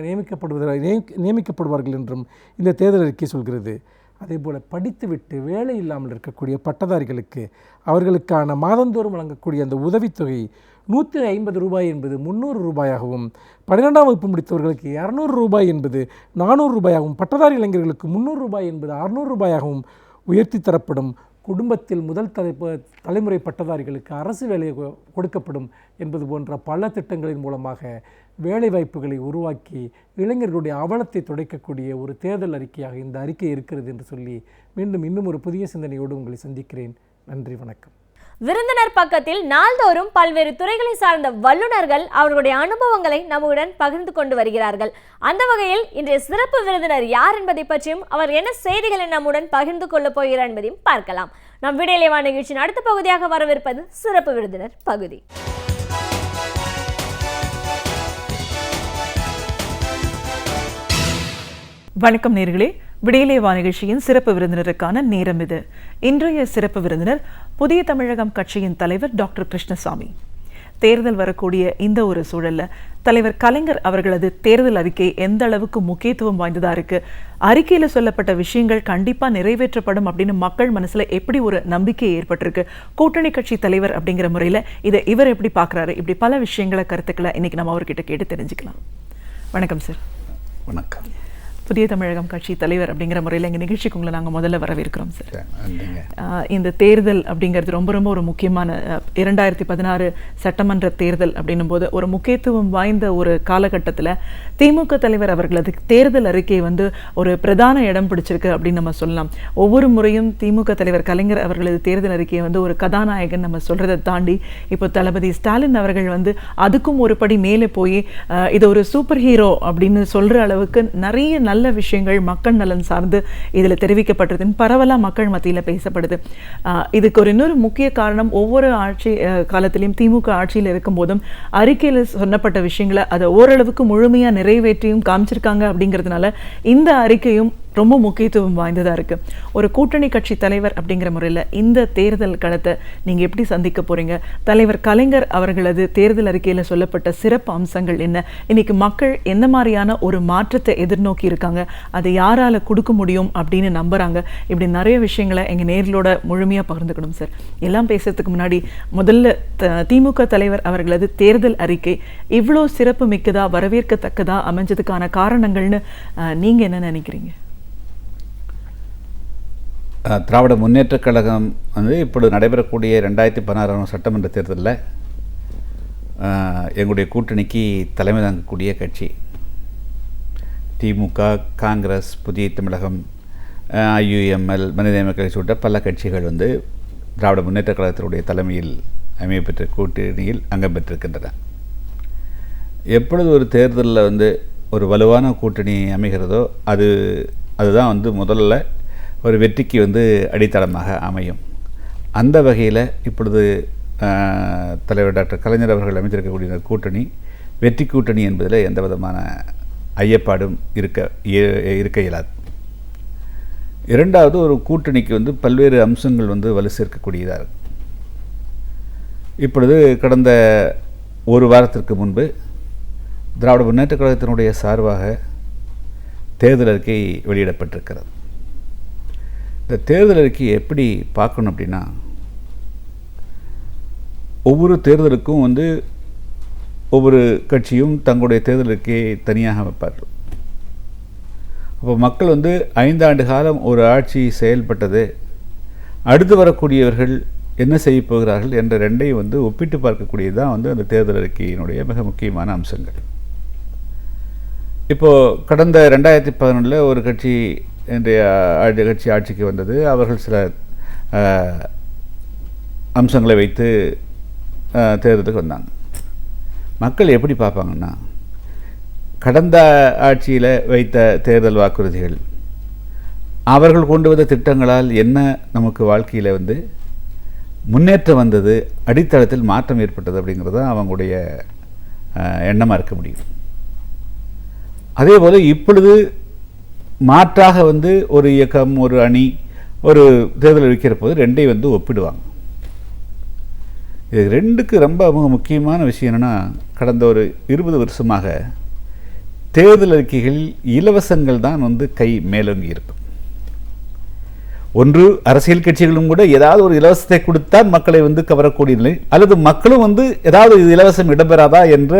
நியமிக்கப்படுவார்கள் என்றும் இந்த தேர்தல் அறிக்கை சொல்கிறது. அதேபோல் படித்துவிட்டு வேலை இல்லாமல் இருக்கக்கூடிய பட்டதாரிகளுக்கு அவர்களுக்கான மாதந்தோறும் வழங்கக்கூடிய அந்த உதவித்தொகை 150 ரூபாய் என்பது 300 ரூபாயாகவும், 12ஆம் வகுப்பு முடித்தவர்களுக்கு 200 ரூபாய் என்பது 400 ரூபாயாகவும், பட்டதாரி இளைஞர்களுக்கு 300 ரூபாய் என்பது 600 ரூபாயாகவும் உயர்த்தி தரப்படும். குடும்பத்தில் முதல் தலைமுறை பட்டதாரிகளுக்கு அரசு வேலை கொடுக்கப்படும் என்பது போன்ற பல திட்டங்களின் மூலமாக வேலைவாய்ப்புகளை உருவாக்கி இளைஞர்களுடைய அவலத்தை துடைக்கக்கூடிய ஒரு தேர்தல் அறிக்கையாக இந்த அறிக்கை இருக்கிறது என்று சொல்லி மீண்டும் இன்னும் ஒரு புதிய சிந்தனையோடு உங்களை சந்திக்கிறேன். நன்றி, வணக்கம். விருந்தினர் பக்கத்தில் நாள்தோறும் பல்வேறு துறைகளை சார்ந்த வல்லுநர்கள் அவர்களுடைய அனுபவங்களை நம்முடன் பகிர்ந்து கொண்டு வருகிறார்கள். அந்த வகையில் இன்றைய சிறப்பு விருந்தினர் யார் என்பதை பற்றியும் அவர் என்ன செய்திகளை நம்முடன் பகிர்ந்து கொள்ளப் போகிறார் என்பதையும் பார்க்கலாம். நம் விடையிலேவா நிகழ்ச்சியின் அடுத்த பகுதியாக வரவிருப்பது சிறப்பு விருந்தினர் பகுதி. வணக்கம் நேர்களே, விடியலேவா நிகழ்ச்சியின் சிறப்பு விருந்தினருக்கான நேரம் இது. இன்றைய சிறப்பு விருந்தினர் புதிய தமிழகம் கட்சியின் தலைவர் டாக்டர் கிருஷ்ணசாமி. தேர்தல் வரக்கூடிய இந்த ஒரு சூழல்ல தலைவர் கலைஞர் அவர்களது தேர்தல் அறிக்கை எந்த அளவுக்கு முக்கியத்துவம் வாய்ந்ததா இருக்கு, அறிக்கையில சொல்லப்பட்ட விஷயங்கள் கண்டிப்பா நிறைவேற்றப்படும் அப்படின்னு மக்கள் மனசுல எப்படி ஒரு நம்பிக்கை ஏற்பட்டிருக்கு, கூட்டணி கட்சி தலைவர் அப்படிங்கிற முறையில இதை இவர் எப்படி பாக்குறாரு, இப்படி பல விஷயங்களை கருத்துக்களை இன்னைக்கு நம்ம அவர்கிட்ட கேட்டு தெரிஞ்சுக்கலாம். வணக்கம் சார். வணக்கம். புதிய தமிழகம் கட்சி தலைவர் அப்படிங்கிற முறையில் எங்கள் நிகழ்ச்சிக்கு உங்களை நாங்கள் முதல்ல வரவேற்கிறோம் சார். இந்த தேர்தல் அப்படிங்கிறது ரொம்ப ரொம்ப ஒரு முக்கியமான 2016 சட்டமன்ற தேர்தல் அப்படின்னும் போது ஒரு முக்கியத்துவம் வாய்ந்த ஒரு காலகட்டத்தில் திமுக தலைவர் அவர்களது தேர்தல் அறிக்கை ஒரு பிரதான இடம் பிடிச்சிருக்கு அப்படின்னு நம்ம சொல்லலாம். ஒவ்வொரு முறையும் திமுக தலைவர் கலைஞர் அவர்களது தேர்தல் அறிக்கையை ஒரு கதாநாயகன் நம்ம சொல்றதை தாண்டி இப்போ தளபதி ஸ்டாலின் அவர்கள் அதுக்கும் ஒரு படி மேலே போய் இது ஒரு சூப்பர் ஹீரோ அப்படின்னு சொல்ற அளவுக்கு நிறைய நல்ல விஷயங்கள் மக்கள் நலன் சார்ந்து இதில் தெரிவிக்கப்பட்டதுன்னு பரவலாக மக்கள் மத்தியில் பேசப்படுது. இதுக்கு ஒரு இன்னொரு முக்கிய காரணம், ஒவ்வொரு ஆட்சி காலத்திலையும் திமுக ஆட்சியில் இருக்கும் போதும் அறிக்கையில் சொன்னப்பட்ட விஷயங்களை அதை ஓரளவுக்கு முழுமையாக நிறைவேற்றியும் காமிச்சிருக்காங்க. அப்படிங்கிறதுனால இந்த அறிக்கையும் ரொம்ப முக்கியத்துவம் வாய்ந்ததாக இருக்குது. ஒரு கூட்டணி கட்சி தலைவர் அப்படிங்கிற முறையில் இந்த தேர்தல் களத்தை நீங்கள் எப்படி சந்திக்க போகிறீங்க? தலைவர் கலைஞர் அவர்களது தேர்தல் அறிக்கையில் சொல்லப்பட்ட சிறப்பு அம்சங்கள் என்ன? இன்னைக்கு மக்கள் எந்த மாதிரியான ஒரு மாற்றத்தை எதிர்நோக்கி இருக்காங்க, அதை யாரால கொடுக்க முடியும் அப்படின்னு நம்புறாங்க? இப்படி நிறைய விஷயங்களை எங்கள் நேர்களோட முழுமையாக பகிர்ந்துக்கணும் சார். எல்லாம் பேசுறதுக்கு முன்னாடி முதல்ல திமுக தலைவர் அவர்களது தேர்தல் அறிக்கை இவ்வளோ சிறப்பு மிக்கதா, வரவேற்கத்தக்கதா அமைஞ்சதுக்கான காரணங்கள்னு நீங்க என்ன நினைக்கிறீங்க? திராவிட முன்னேற்றக் கழகம் வந்து இப்பொழுது நடைபெறக்கூடிய 2016 சட்டமன்ற தேர்தலில் எங்களுடைய கூட்டணிக்கு தலைமை தாங்கக்கூடிய கட்சி திமுக, காங்கிரஸ், புதிய தமிழகம், IUML, மனிதநேய கட்சி உட்பட பல கட்சிகள் வந்து திராவிட முன்னேற்றக் கழகத்தினுடைய தலைமையில் அமையப்பெற்ற கூட்டணியில் அங்கம் பெற்றிருக்கின்றன. எப்பொழுது ஒரு தேர்தலில் வந்து ஒரு வலுவான கூட்டணி அமைகிறதோ அதுதான் வந்து முதல்ல ஒரு வெற்றிக்கு வந்து அடித்தளமாக அமையும். அந்த வகையில் இப்பொழுது தலைவர் டாக்டர் கலைஞர் அவர்கள் அமைத்திருக்கக்கூடிய கூட்டணி வெற்றி கூட்டணி என்பதில் எந்த விதமான ஐயப்பாடும் இருக்க இயலாது. இரண்டாவது, ஒரு கூட்டணிக்கு வந்து பல்வேறு அம்சங்கள் வந்து வலு சேர்க்கக்கூடியதாக இருக்கும். இப்பொழுது கடந்த ஒரு வாரத்திற்கு முன்பு திராவிட முன்னேற்றக் கழகத்தினுடைய சார்பாக தேர்தல் அறிக்கை வெளியிடப்பட்டிருக்கிறது. இந்த தேர்தல் அறிக்கையை எப்படி பார்க்கணும் அப்படின்னா, ஒவ்வொரு தேர்தலுக்கும் வந்து ஒவ்வொரு கட்சியும் தங்களுடைய தேர்தல் அறிக்கையை தனியாக வைப்பார்கள். அப்போ மக்கள் வந்து 5 ஆண்டு காலம் ஒரு ஆட்சி செயல்பட்டது, அடுத்து வரக்கூடியவர்கள் என்ன செய்ய போகிறார்கள் என்ற ரெண்டையும் வந்து ஒப்பிட்டு பார்க்கக்கூடியது தான் வந்து அந்த தேர்தல் அறிக்கையினுடைய மிக முக்கியமான அம்சங்கள். இப்போது கடந்த 2011 ஒரு கட்சி இன்றைய கட்சி ஆட்சிக்கு வந்தது. அவர்கள் சில அம்சங்களை வைத்து தேர்தலுக்கு வந்தாங்க. மக்கள் எப்படி பார்ப்பாங்கன்னா, கடந்த ஆட்சியில் வைத்த தேர்தல் வாக்குறுதிகள், அவர்கள் கொண்டு வந்த திட்டங்களால் என்ன நமக்கு வாழ்க்கையில் வந்து முன்னேற்றம் வந்தது, அடித்தளத்தில் மாற்றம் ஏற்பட்டது அப்படிங்கிறது தான் அவங்களுடைய எண்ணமாக இருக்க முடியும். அதே போல் இப்பொழுது மாற்றாக வந்து ஒரு இயக்கம், ஒரு அணி ஒரு தேர்தல் வைக்கிற போது ரெண்டையும் வந்து ஒப்பிடுவாங்க. இது ரெண்டுக்கு ரொம்ப முக்கியமான விஷயம் என்னென்னா, கடந்த ஒரு 20 வருஷமாக தேர்தல் அறிக்கைகளில் இலவசங்கள் தான் வந்து கை மேலோங்கி இருக்கும். ஒன்று அரசியல் கட்சிகளும் கூட ஏதாவது ஒரு இலவசத்தை கொடுத்தால் மக்களை வந்து கவரக்கூடிய நிலை, அல்லது மக்களும் வந்து ஏதாவது இது இலவசம் இடம்பெறாதா என்ற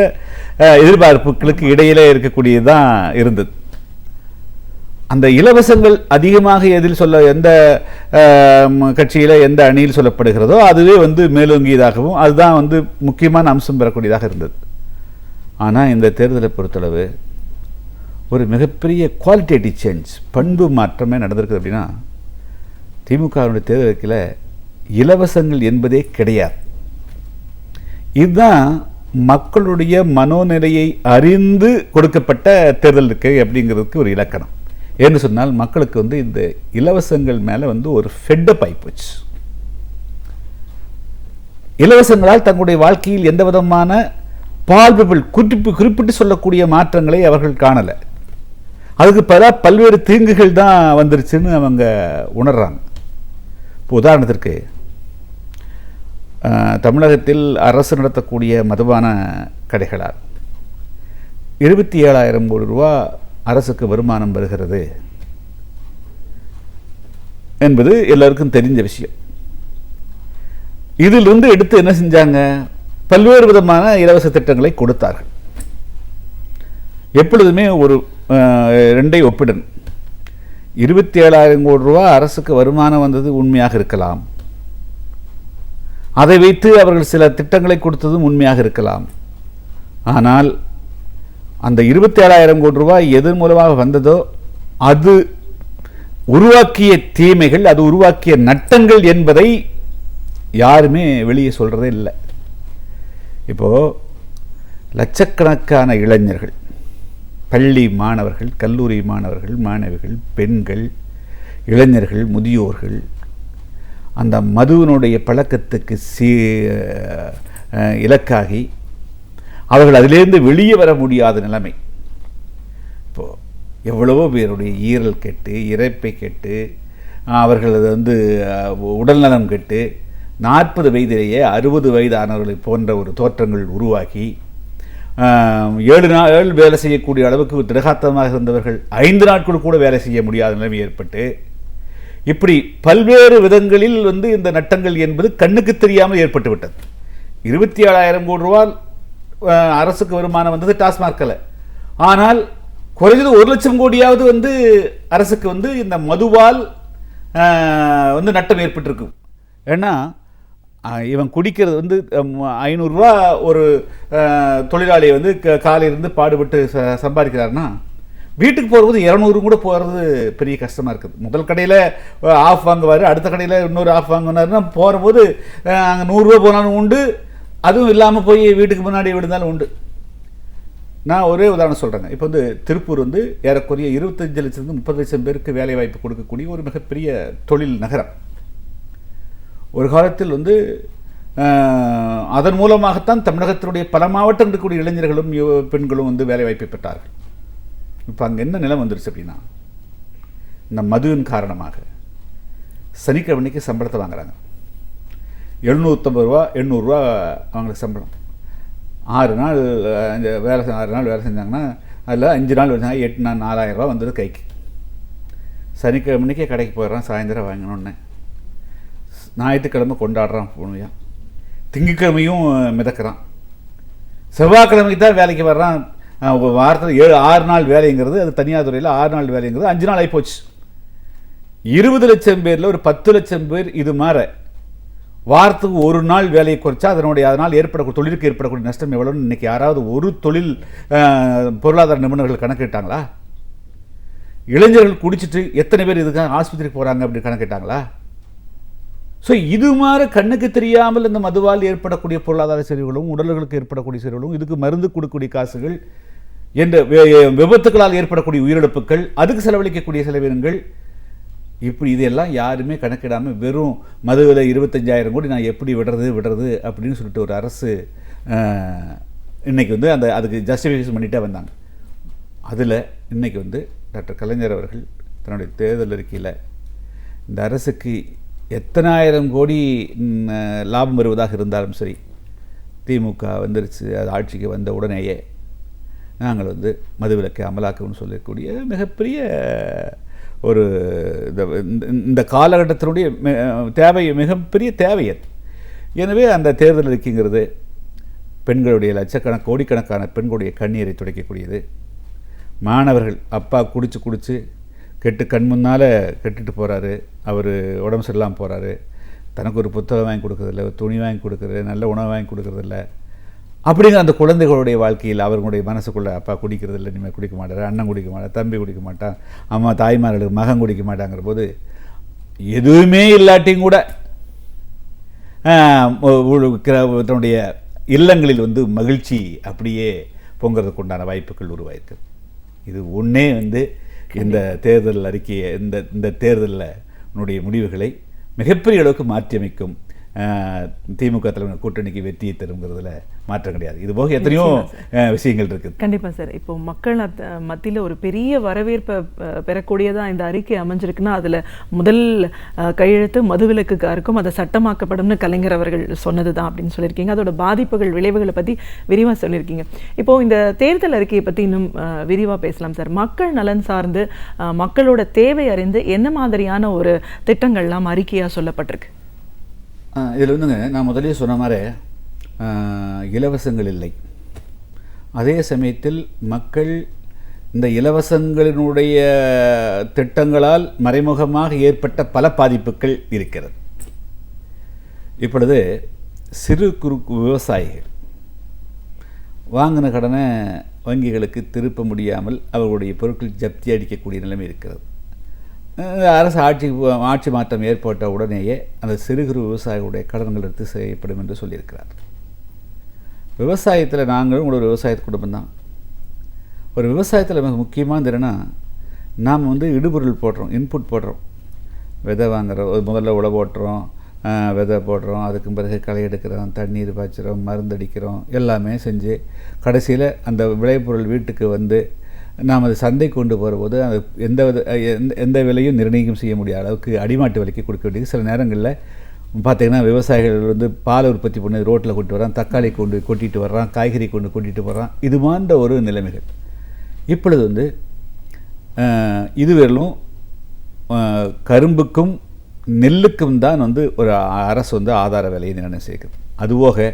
எதிர்பார்ப்புகளுக்கு இடையிலே இருக்கக்கூடியதான் இருந்தது. அந்த இலவசங்கள் அதிகமாக எந்த கட்சியில் எந்த அணியில் சொல்லப்படுகிறதோ அதுவே வந்து மேலோங்கியதாகவும் அதுதான் வந்து முக்கியமான அம்சம் பெறக்கூடியதாக இருந்தது. ஆனால் இந்த தேர்தலை பொறுத்தளவு ஒரு மிகப்பெரிய குவாலிட்டேட்டிவ் சேஞ்ச், பண்பு மாற்றமே நடந்திருக்குது. அப்படின்னா திமுகவுடைய தேர்தல் அறிக்கையில் இலவசங்கள் என்பதே கிடையாது. இதுதான் மக்களுடைய மனோநிலையை அறிந்து கொடுக்கப்பட்ட தேர்தல் இருக்கை அப்படிங்கிறதுக்கு ஒரு இலக்கணம். ஏன்னு சொன்னால் மக்களுக்கு வந்து இந்த இலவசங்கள் மேலே வந்து ஒரு ஃபெட்டப் ஆகிப்போச்சு. இலவசங்களால் தங்களுடைய வாழ்க்கையில் எந்த விதமான பால்பிள் குறிப்பிட்டு சொல்லக்கூடிய மாற்றங்களை அவர்கள் காணலை. அதுக்கு பல்வேறு தீங்குகள் தான் வந்துருச்சுன்னு அவங்க உணர்றாங்க. இப்போ உதாரணத்திற்கு தமிழகத்தில் அரசு நடத்தக்கூடிய மதுபான கடைகளால் 27,000 கோடி ரூபா அரசுக்கு வருமானம் வருகிறது என்பது எல்லாருக்கும் தெரிஞ்ச விஷயம். இதிலிருந்து எடுத்து என்ன செஞ்சாங்க, பல்வேறு விதமான இலவச திட்டங்களை கொடுத்தார்கள். எப்பொழுதுமே ஒரு ரெண்டை ஒப்பிடணும். 27,000 கோடி ரூபா அரசுக்கு வருமானம் வந்தது உண்மையாக இருக்கலாம், அதை வைத்து அவர்கள் சில திட்டங்களை கொடுத்ததும் உண்மையாக இருக்கலாம். ஆனால் அந்த 27,000 கோடி ரூபாய் எதன் மூலமாக வந்ததோ அது உருவாக்கிய தீமைகள், அது உருவாக்கிய நட்டங்கள் என்பதை யாருமே வெளியே சொல்கிறதே இல்லை. இப்போது லட்சக்கணக்கான இளைஞர்கள், பள்ளி மாணவர்கள், கல்லூரி மாணவர்கள், மாணவிகள், பெண்கள், இளைஞர்கள், முதியோர்கள் அந்த மதுவினுடைய பழக்கத்துக்கு இலக்காகி அவர்கள் அதிலிருந்து வெளியே வர முடியாத நிலைமை. இப்போது எவ்வளவோ பேருடைய ஈரல் கெட்டு, இரைப்பை கெட்டு, அவர்களது உடல்நலம் கெட்டு 40 வயதிலேயே 60 வயதானவர்களை போன்ற ஒரு தோற்றங்கள் உருவாக்கி 7 நாள் வேலை செய்யக்கூடிய அளவுக்கு திடகாத்தமாக இருந்தவர்கள் 5 நாட்கள் கூட வேலை செய்ய முடியாத நிலைமை ஏற்பட்டு, இப்படி பல்வேறு விதங்களில் இந்த நட்டங்கள் என்பது கண்ணுக்கு தெரியாமல் ஏற்பட்டு விட்டது. 27,000 கோடி ரூபாய் அரசுக்கு வருமானம் வந்தது டாஸ்மார்க்கில். ஆனால் குறைஞ்சது 1 லட்சம் கோடியாவது அரசுக்கு இந்த மதுவால் நட்டம் ஏற்பட்டிருக்கும். ஏன்னா இவன் குடிக்கிறது 500 ரூபா ஒரு தொழிலாளி காலையிலிருந்து பாடுபட்டு சம்பாதிக்கிறாருன்னா வீட்டுக்கு போகிறது 200 கூட போகிறது பெரிய கஷ்டமாக இருக்குது. முதல் கடையில் ஆஃப் வாங்குவார், அடுத்த கடையில் இன்னொரு ஆஃப் வாங்கினாருன்னா போகும்போது அங்கே 100 ரூபா போனாலும் உண்டு, அதுவும் இல்லாமல் போய் வீட்டுக்கு முன்னாடி விழுந்தாலும் உண்டு. நான் ஒரே உதாரணம் சொல்கிறேங்க. இப்போ திருப்பூர் ஏறக்குறைய 25 லட்சத்துலேருந்து 30 லட்சம் பேருக்கு வேலை வாய்ப்பு கொடுக்கக்கூடிய ஒரு மிகப்பெரிய தொழில் நகரம். ஒரு காலத்தில் அதன் மூலமாகத்தான் தமிழகத்தினுடைய பல மாவட்டம் இருக்கக்கூடிய இளைஞர்களும் பெண்களும் வேலை வாய்ப்பை பெற்றார்கள். இப்போ அங்கே என்ன நிலம் வந்துருச்சு அப்படின்னா, இந்த மதுவின் காரணமாக சனிக்கிழமைக்கு சம்பளத்தை வாங்குறாங்க. 750 ரூபா 800 ரூபா அவங்களுக்கு சம்பளம். 6 நாள் வேலை 6 நாள் வேலை செஞ்சாங்கன்னா அதில் 5 நாள் வச்சாங்க 8 நாள் 4,000 ரூபா வந்தது கைக்கு. சனிக்கிழமைக்கே கடைக்கு போயிடுறான், சாயந்தரம் வாங்கணுன்னே. ஞாயிற்றுக்கிழமை கொண்டாடுறான் போனியா, திங்கட்கிழமையும் மிதக்கிறான், செவ்வாய்க்கிழமைக்கு தான் வேலைக்கு வர்றான். வாரத்தில் 6 நாள் வேலைங்கிறது, அது தனியார் துறையில் 6 நாள் வேலைங்கிறது 5 நாள் ஆகிப்போச்சு. 20 லட்சம் பேரில் ஒரு 10 லட்சம் பேர் இது மாற வாரத்துக்கு 1 நாள் வேலையை குறைச்சா அதனால் ஏற்படக்கூடிய தொழிலுக்கு ஏற்படக்கூடிய நஷ்டம் எவ்வளோன்னு இன்றைக்கி யாராவது ஒரு தொழில் பொருளாதார நிபுணர்கள் கணக்கிட்டாங்களா? இளைஞர்கள் குடிச்சிட்டு எத்தனை பேர் இதுக்காக ஆஸ்பத்திரிக்கு போகிறாங்க அப்படி கணக்கிட்டாங்களா? ஸோ இது மாதிரி கண்ணுக்கு தெரியாமல் இந்த மதுவால் ஏற்படக்கூடிய பொருளாதார சரிவுகளும் உடல்களுக்கு ஏற்படக்கூடிய சரிவுகளும், இதுக்கு மருந்து கொடுக்கக்கூடிய காசுகள், என்ற விபத்துக்களால் ஏற்படக்கூடிய உயிரிழப்புகள், அதுக்கு செலவழிக்கக்கூடிய செலவினங்கள், இப்படி இதெல்லாம் யாருமே கணக்கிடாமல் வெறும் மதுவில் 25,000 கோடி நான் எப்படி விடுறது அப்படின்னு சொல்லிட்டு ஒரு அரசு இன்றைக்கி அதுக்கு ஜஸ்டிஃபிகேஷன் பண்ணிகிட்டே வந்தாங்க. அதில் இன்றைக்கி டாக்டர் கலைஞர் அவர்கள் தன்னுடைய தேர்தல் அறிக்கையில் இந்த அரசுக்கு எத்தனாயிரம் கோடி லாபம் வருவதாக இருந்தாலும் சரி, திமுக வந்துருச்சு, அது ஆட்சிக்கு வந்த உடனேயே நாங்கள் மதுவிலக்கை அமலாக்கம்னு சொல்லக்கூடிய மிகப்பெரிய ஒரு இந்த காலகட்டத்தினுடைய தேவை, மிகப்பெரிய தேவை அது. எனவே அந்த தேர்தல் அறிக்கைங்கிறது பெண்களுடைய கோடிக்கணக்கான பெண்களுடைய கண்ணீரை துடைக்கக்கூடியது. மாணவர்கள் அப்பா குடிச்சு கெட்டு கண் முன்னால் கெட்டுட்டு போகிறாரு, அவர் உடம்பு சரியில்லாமல் போகிறாரு, தனக்கு ஒரு புத்தகம் வாங்கி கொடுக்குறதில்ல, ஒரு துணி வாங்கி கொடுக்குறது, நல்ல உணவு வாங்கி கொடுக்குறதில்ல. அப்படிங்கிற அந்த குழந்தைகளுடைய வாழ்க்கையில் அவர்களுடைய மனசுக்குள்ளே அப்பா குடிக்கிறதில்ல, இனிமேல் குடிக்க மாட்டார், அண்ணன் குடிக்க மாட்டார், தம்பி குடிக்க மாட்டான், அம்மா தாய்மார்களுக்கு மகன் குடிக்க மாட்டாங்கிற போது எதுவுமே இல்லாட்டியும் கூட தன்னுடைய இல்லங்களில் மகிழ்ச்சி அப்படியே பொங்குறதுக்கு உண்டான வாய்ப்புகள் உருவாயிருக்கு. இது ஒன்றே இந்த தேர்தல் அறிக்கையை இந்த தேர்தலில் முடிவுகளை மிகப்பெரிய அளவுக்கு மாற்றியமைக்கும். திமுக தலைவர் கூட்டணிக்கு வெற்றியை தருங்கிறதுல மாற்றம் கிடையாது. இது போக எத்தனையோ விஷயங்கள் இருக்குது. கண்டிப்பாக சார். இப்போ மக்கள் மத்தியில் ஒரு பெரிய வரவேற்பை பெறக்கூடியதாக இந்த அறிக்கை அமைஞ்சிருக்குன்னா அதில் முதல் கையெழுத்து மதுவிலக்குக்காக இருக்கும், அதை சட்டமாக்கப்படும்னு கலைஞர் அவர்கள் சொன்னது தான் அப்படின்னு சொல்லியிருக்கீங்க. அதோட பாதிப்புகள் விளைவுகளை பற்றி விரிவாக சொல்லியிருக்கீங்க. இப்போது இந்த தேர்தல் அறிக்கையை பற்றி இன்னும் விரிவாக பேசலாம் சார். மக்கள் நலன் சார்ந்து மக்களோட தேவை அறிந்து என்ன மாதிரியான ஒரு திட்டங்கள்லாம் அறிக்கையாக சொல்லப்பட்டிருக்கு? இதில் நான் முதலே சொன்ன மாதிரி இலவசங்கள் இல்லை. அதே சமயத்தில் மக்கள் இந்த இலவசங்களினுடைய திட்டங்களால் மறைமுகமாக ஏற்பட்ட பல பாதிப்புகள் இருக்கிறது. இப்பொழுது சிறு குறு விவசாயிகள் வாங்கின கடனை வங்கிகளுக்கு திருப்ப முடியாமல் அவர்களுடைய பொருட்கள் ஜப்தி அடிக்கக்கூடிய நிலைமை இருக்கிறது. அரசு ஆட்சி மாற்றம் ஏற்பட்ட உடனேயே அந்த சிறு குறு விவசாயிகளுடைய கடன்கள் ரத்து செய்யப்படும் என்று சொல்லியிருக்கிறார். விவசாயத்தில் நாங்களும் ஒரு விவசாய குடும்பம் தான். ஒரு விவசாயத்தில் மிக முக்கியமானது என்னென்னா, நாம் இடுபொருள் போடுறோம், இன்புட் போடுறோம், விதை வாங்குகிறோம், முதல்ல உழவு ஓட்டுறோம், விதை போடுறோம், அதுக்கு பிறகு களை எடுக்கிறோம், தண்ணீர் பாய்ச்சுறோம், மருந்தடிக்கிறோம், எல்லாமே செஞ்சு கடைசியில் அந்த விளைபொருள் வீட்டுக்கு நாம் அதை சந்தை கொண்டு போகிறபோது அது எந்த விலையும் நிர்ணயம் செய்ய முடியாத அளவுக்கு அடிமாட்டு விலைக்கு கொடுக்க வேண்டியது. சில நேரங்களில் பார்த்திங்கன்னா விவசாயிகள் வந்து பால் உற்பத்தி பண்ணி ரோட்டில் கொண்டு வரான், தக்காளி கொண்டு கொட்டிட்டு வர்றான், காய்கறி கொண்டு கொட்டிட்டு வர்றான். இது மாதிரி ஒரு நிலைமைகள். இப்பொழுது வந்து இதுவரையிலும் கரும்புக்கும் நெல்லுக்கும் தான் வந்து ஒரு அரசு வந்து ஆதார விலையை நிர்ணயம் செய்கிறது. அதுபோக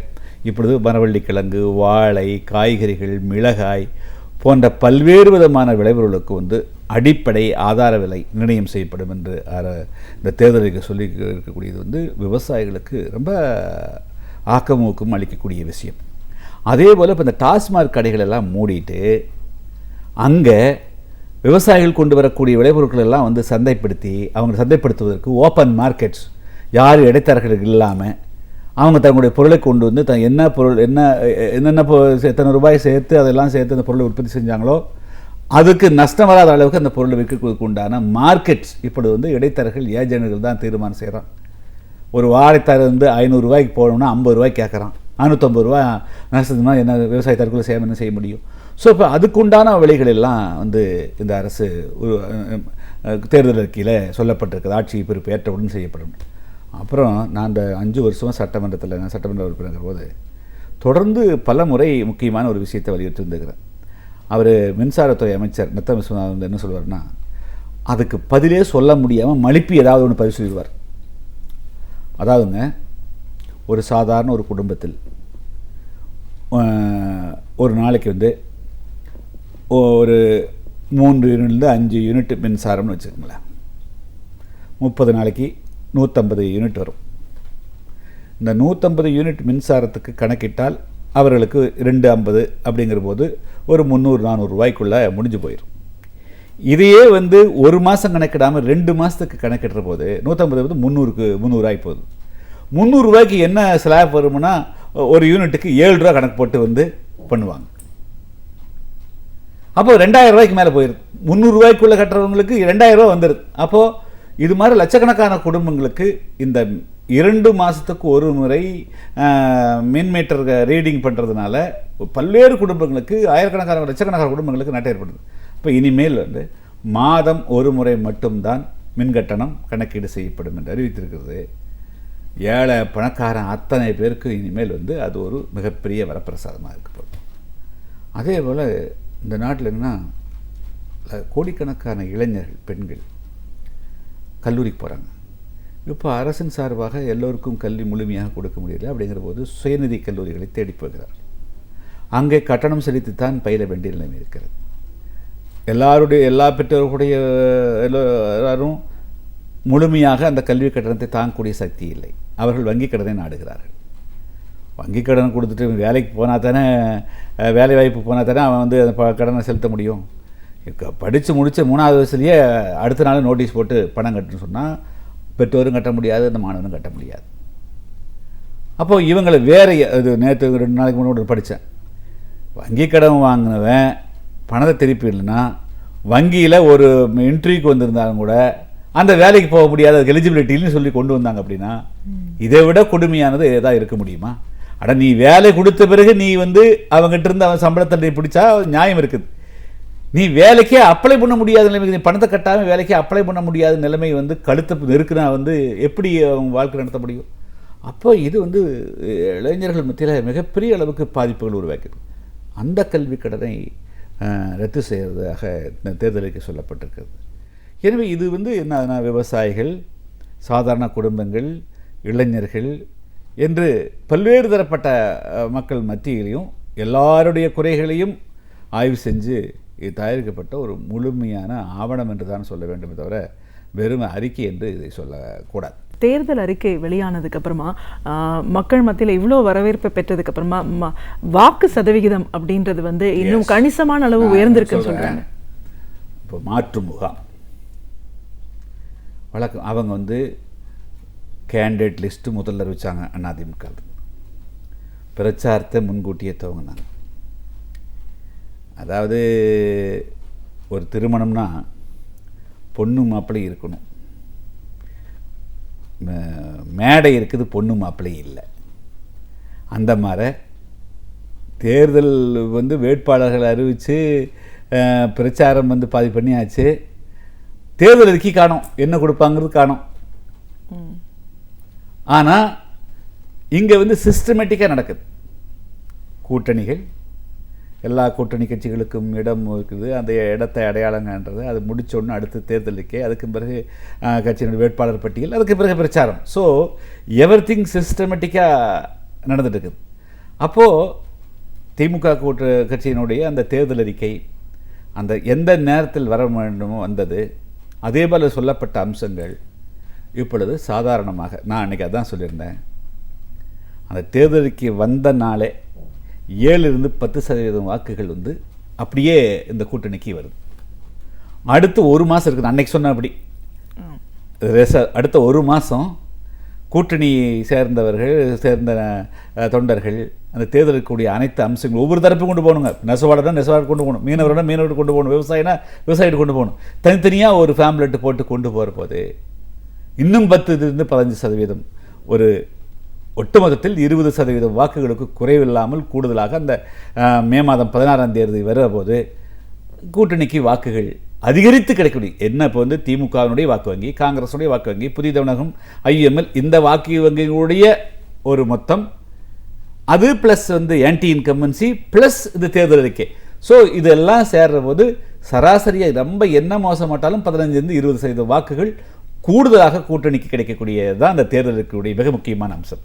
இப்பொழுது மரவள்ளிக்கிழங்கு, வாழை, காய்கறிகள், மிளகாய் போன்ற பல்வேறு விதமான விளைபொருளுக்கு வந்து அடிப்படை ஆதார விலை நிர்ணயம் செய்யப்படும் என்று இந்த தேர்தலுக்கு சொல்லி இருக்கக்கூடியது வந்து விவசாயிகளுக்கு ரொம்ப ஆக்கமூக்கம் அளிக்கக்கூடிய விஷயம். அதே போல் இப்போ இந்த டாஸ்மாக் கடைகள் எல்லாம் மூடிட்டு அங்கே விவசாயிகள் கொண்டு வரக்கூடிய விளைபொருட்கள் எல்லாம் வந்து சந்தைப்படுத்தி அவங்க சந்தைப்படுத்துவதற்கு ஓப்பன் மார்க்கெட்ஸ் யார் இடைத்தரகர்கள் இல்லாமல் அவங்க தங்களுடைய பொருளை கொண்டு வந்து என்ன பொருள் என்னென்ன எத்தனை ரூபாய் சேர்த்து அதெல்லாம் சேர்த்து அந்த பொருளை உற்பத்தி செஞ்சாங்களோ அதுக்கு நஷ்டம் வராத அளவுக்கு அந்த பொருளை விற்கிறதுக்கு உண்டான மார்க்கெட்ஸ் இப்பொழுது வந்து இடைத்தரகர்கள் ஏஜென்ட்கள் தான் தீர்மானம் செய்கிறான். ஒரு வாழைத்தார் வந்து 500 ரூபாய்க்கு போகணும்னா 50 ரூபாய்க்கு கேட்குறான். 550 ரூபாய் நஷ்டத்துனா என்ன விவசாய தற்கொலை என்ன செய்ய முடியும்? ஸோ இப்போ அதுக்குண்டான வழிகள் எல்லாம் வந்து இந்த அரசு ஒரு தேர்தல் அறிக்கையில் சொல்லப்பட்டிருக்குது. ஆட்சி பொறுப்பு ஏற்றவுடன் செய்யப்படும். அப்புறம் நான் இந்த 5 வருஷமாக சட்டமன்ற உறுப்பினர் போது தொடர்ந்து பல முறை முக்கியமான ஒரு விஷயத்தை வலியுறுத்தி வந்துக்கிறேன். அவர் மின்சாரத்துறை அமைச்சர் நத்தம் விஸ்வநாதன் வந்து என்ன சொல்லுவார்னா, அதுக்கு பதிலே சொல்ல முடியாமல் மழுப்பி ஏதாவது ஒன்று பதில் சொல்லிடுவார். அதாவதுங்க, ஒரு சாதாரண ஒரு குடும்பத்தில் ஒரு நாளைக்கு வந்து ஒரு 3 யூனிட்லேருந்து 5 யூனிட் மின்சாரம்னு வச்சுக்கோங்களேன். 30 நாளைக்கு 150 யூனிட் வரும். இந்த 150 யூனிட் மின்சாரத்துக்கு கணக்கிட்டால் அவர்களுக்கு 250 அப்படிங்கிற போது ஒரு 300-400 ரூபாய்க்குள்ளே முடிஞ்சு போயிடும். இதையே வந்து ஒரு மாதம் கணக்கிடாமல் 2 மாதத்துக்கு கணக்கிடுற போது 150 வந்து 300 ரூபாய் போகுது. 300 ரூபாய்க்கு என்ன ஸ்லாப் வரும்னா ஒரு யூனிட்டுக்கு 7 ரூபா கணக்கு போட்டு வந்து பண்ணுவாங்க. அப்போ 2000 ரூபாய்க்கு மேலே போயிடுது. 300 ரூபாய்க்குள்ளே கட்டுறவங்களுக்கு 2000 ரூபா வந்துடுது. அப்போது இது மாதிரி லட்சக்கணக்கான குடும்பங்களுக்கு இந்த 2 மாதத்துக்கு ஒரு முறை மின் மீட்டர் ரீடிங் பண்ணுறதுனால பல்வேறு குடும்பங்களுக்கு ஆயிரக்கணக்கான லட்சக்கணக்கான குடும்பங்களுக்கு நட்ட ஏற்படுது. இப்போ இனிமேல் வந்து மாதம் ஒரு முறை மட்டும்தான் மின் கட்டணம் கணக்கீடு செய்யப்படும் என்று அறிவித்திருக்கிறது. ஏழை பணக்காரன் அத்தனை பேருக்கு இனிமேல் வந்து அது ஒரு மிகப்பெரிய வரப்பிரசாதமாக இருக்கப்படும். அதே போல் இந்த நாட்டில் என்னன்னா கோடிக்கணக்கான இளைஞர்கள், பெண்கள் கல்லூரிக்கு போகிறாங்க. இப்போ அரசின் சார்பாக எல்லோருக்கும் கல்வி முழுமையாக கொடுக்க முடியல. அப்படிங்கிற போது சுயநிதி கல்லூரிகளை தேடி போகிறார். அங்கே கட்டணம் செலுத்தித்தான் பயில வேண்டிய நிலைமை இருக்கிறது. எல்லா பெற்றோர்களுடைய எல்லாரும் முழுமையாக அந்த கல்வி கட்டணத்தை தாங்கக்கூடிய சக்தி இல்லை. அவர்கள் வங்கி கடனை நாடுகிறார்கள். வங்கி கடன் கொடுத்துட்டு வேலைக்கு போனால் தானே, வேலை வாய்ப்பு போனால் தானே அவன் வந்து அந்த கடனை செலுத்த முடியும். படித்து முடித்த 3வது வயசுலேயே அடுத்த நாள் நோட்டீஸ் போட்டு பணம் கட்டுன்னு சொன்னால் பெற்றோரும் கட்ட முடியாது, அந்த மாணவனும் கட்ட முடியாது. அப்போது இவங்களை வேறு இது நேற்று 2 நாளைக்கு முன்னாடி படித்தேன். வங்கி கடன் வாங்கினவன் பணத்தை திருப்பி இல்லைன்னா வங்கியில் ஒரு இன்டர்வியூக்கு வந்திருந்தாலும் கூட அந்த வேலைக்கு போக முடியாத எலிஜிபிலிட்டின்னு சொல்லி கொண்டு வந்தாங்க. அப்படின்னா இதை விட கொடுமையானது ஏதாவது இருக்க முடியுமா? அட, நீ வேலை கொடுத்த பிறகு நீ வந்து அவங்ககிட்ட இருந்து அவன் சம்பளத்தை பிடிச்சா நியாயம் இருக்குது. நீ வேலைக்கே அப்ளை பண்ண முடியாத நிலைமை, நீ பணத்தை கட்டாமல் வேலைக்கே அப்ளை பண்ண முடியாத நிலைமை வந்து கழுத்தை நெருக்குனா வந்து எப்படி அவங்க வாழ்க்கை நடத்த முடியும்? அப்போ இது வந்து இளைஞர்கள் மத்தியில் மிகப்பெரிய அளவுக்கு பாதிப்புகள் உருவாக்கிது. அந்த கல்வி கடனை ரத்து செய்வதாக இந்த தேர்தலுக்கு சொல்லப்பட்டிருக்கிறது. எனவே இது வந்து என்ன, விவசாயிகள், சாதாரண குடும்பங்கள், இளைஞர்கள் என்று பல்வேறு தரப்பட்ட மக்கள் மத்தியிலையும் எல்லாருடைய குறைகளையும் ஆய்வு செஞ்சு தயாரிக்கப்பட்ட ஒரு முழுமையான ஆவணம் என்று தான் சொல்ல வேண்டுமே தவிர வெறும் அறிக்கை என்று இதை சொல்லக்கூடாது. தேர்தல் அறிக்கை வெளியானதுக்கு அப்புறமா மக்கள் மத்தியில் இவ்வளோ வரவேற்பை பெற்றதுக்கு அப்புறமா வாக்கு சதவிகிதம் அப்படின்றது வந்து இன்னும் கணிசமான அளவு உயர்ந்திருக்குன்னு சொல்றாங்க. இப்போ மாற்று முகாம் வழக்கம் அவங்க வந்து கேண்டிடேட் லிஸ்ட்டு முதல்ல அறிவிச்சாங்க. அதிமுக பிரச்சாரத்தை முன்கூட்டியே துவங்கினாங்க. அதாவது ஒரு திருமணம்னா பொண்ணு மாப்பிள்ளை இருக்கணும், மேடை இருக்குது, பொண்ணு மாப்பிள்ளை இல்லை. அந்த மாதிரி தேர்தல் வந்து வேட்பாளர்கள் அறிவித்து பிரச்சாரம் வந்து பாதி பண்ணியாச்சு. தேர்தல் அறிக்கை காணும், என்ன கொடுப்பாங்கிறது காணும். ஆனால் இங்கே வந்து சிஸ்டமேட்டிக்காக நடக்குது. கூட்டணிகள், எல்லா கூட்டணி கட்சிகளுக்கும் இடம் இருக்குது. அந்த இடத்தை அடையாளங்கன்றது அது முடித்தோடனே அடுத்த தேர்தலுக்கே, அதுக்கு பிறகு கட்சியினுடைய வேட்பாளர் பட்டியல், அதுக்கு பிறகு பிரச்சாரம். ஸோ எவ்ரிதிங் சிஸ்டமேட்டிக்காக நடந்துட்டு இருக்குது. அப்போது திமுக கட்சியினுடைய அந்த தேர்தல் அறிக்கை அந்த எந்த நேரத்தில் வர வேண்டுமோ வந்தது. அதே போல் சொல்லப்பட்ட அம்சங்கள் இப்பொழுது சாதாரணமாக, நான் அன்றைக்கி அதான் சொல்லியிருந்தேன், அந்த தேர்தல் அறிக்கை வந்த நாளே 7-10% வாக்குகள் வந்து அப்படியே இந்த கூட்டணிக்கு வருது. அடுத்து ஒரு மாதம் இருக்குது. அன்னைக்கு சொன்ன அப்படி அடுத்த ஒரு மாதம் கூட்டணி சேர்ந்த தொண்டர்கள் அந்த தேர்தலுக்கு கூடிய அனைத்து அம்சங்கள் ஒவ்வொரு தரப்பும் கொண்டு போகணுங்க. நெசவாளர்னா நெசவாளர் கொண்டு போகணும், மீனவர்னா மீனவர்கிட்ட கொண்டு போகணும், விவசாயினா விவசாயிட்டு கொண்டு போகணும். தனித்தனியாக ஒரு ஃபேம்லெட்டு போட்டு கொண்டு போகிற போது இன்னும் 10-15% ஒரு ஒட்டுமொத்தத்தில் 20% வாக்குகளுக்கு குறைவில்லாமல் கூடுதலாக அந்த மே மாதம் 16ஆம் தேதி வருகிற போது கூட்டணிக்கு வாக்குகள் அதிகரித்து கிடைக்கக்கூடிய என்ன. இப்போ வந்து திமுகவினுடைய வாக்கு வங்கி, காங்கிரஸுடைய வாக்கு வங்கி, புதிய தமிழகம், IML இந்த வாக்கு வங்கிகளுடைய ஒரு மொத்தம், அது ப்ளஸ் வந்து ஆன்டி இன்கம்பன்சி ப்ளஸ் இது தேர்தல் அறிக்கை. ஸோ இதெல்லாம் சேர்ற போது சராசரியாக ரொம்ப என்ன மோசமாட்டாலும் 15-20% வாக்குகள் கூடுதலாக கூட்டணிக்கு கிடைக்கக்கூடியது தான் அந்த தேர்தலுக்குடைய மிக முக்கியமான அம்சம்.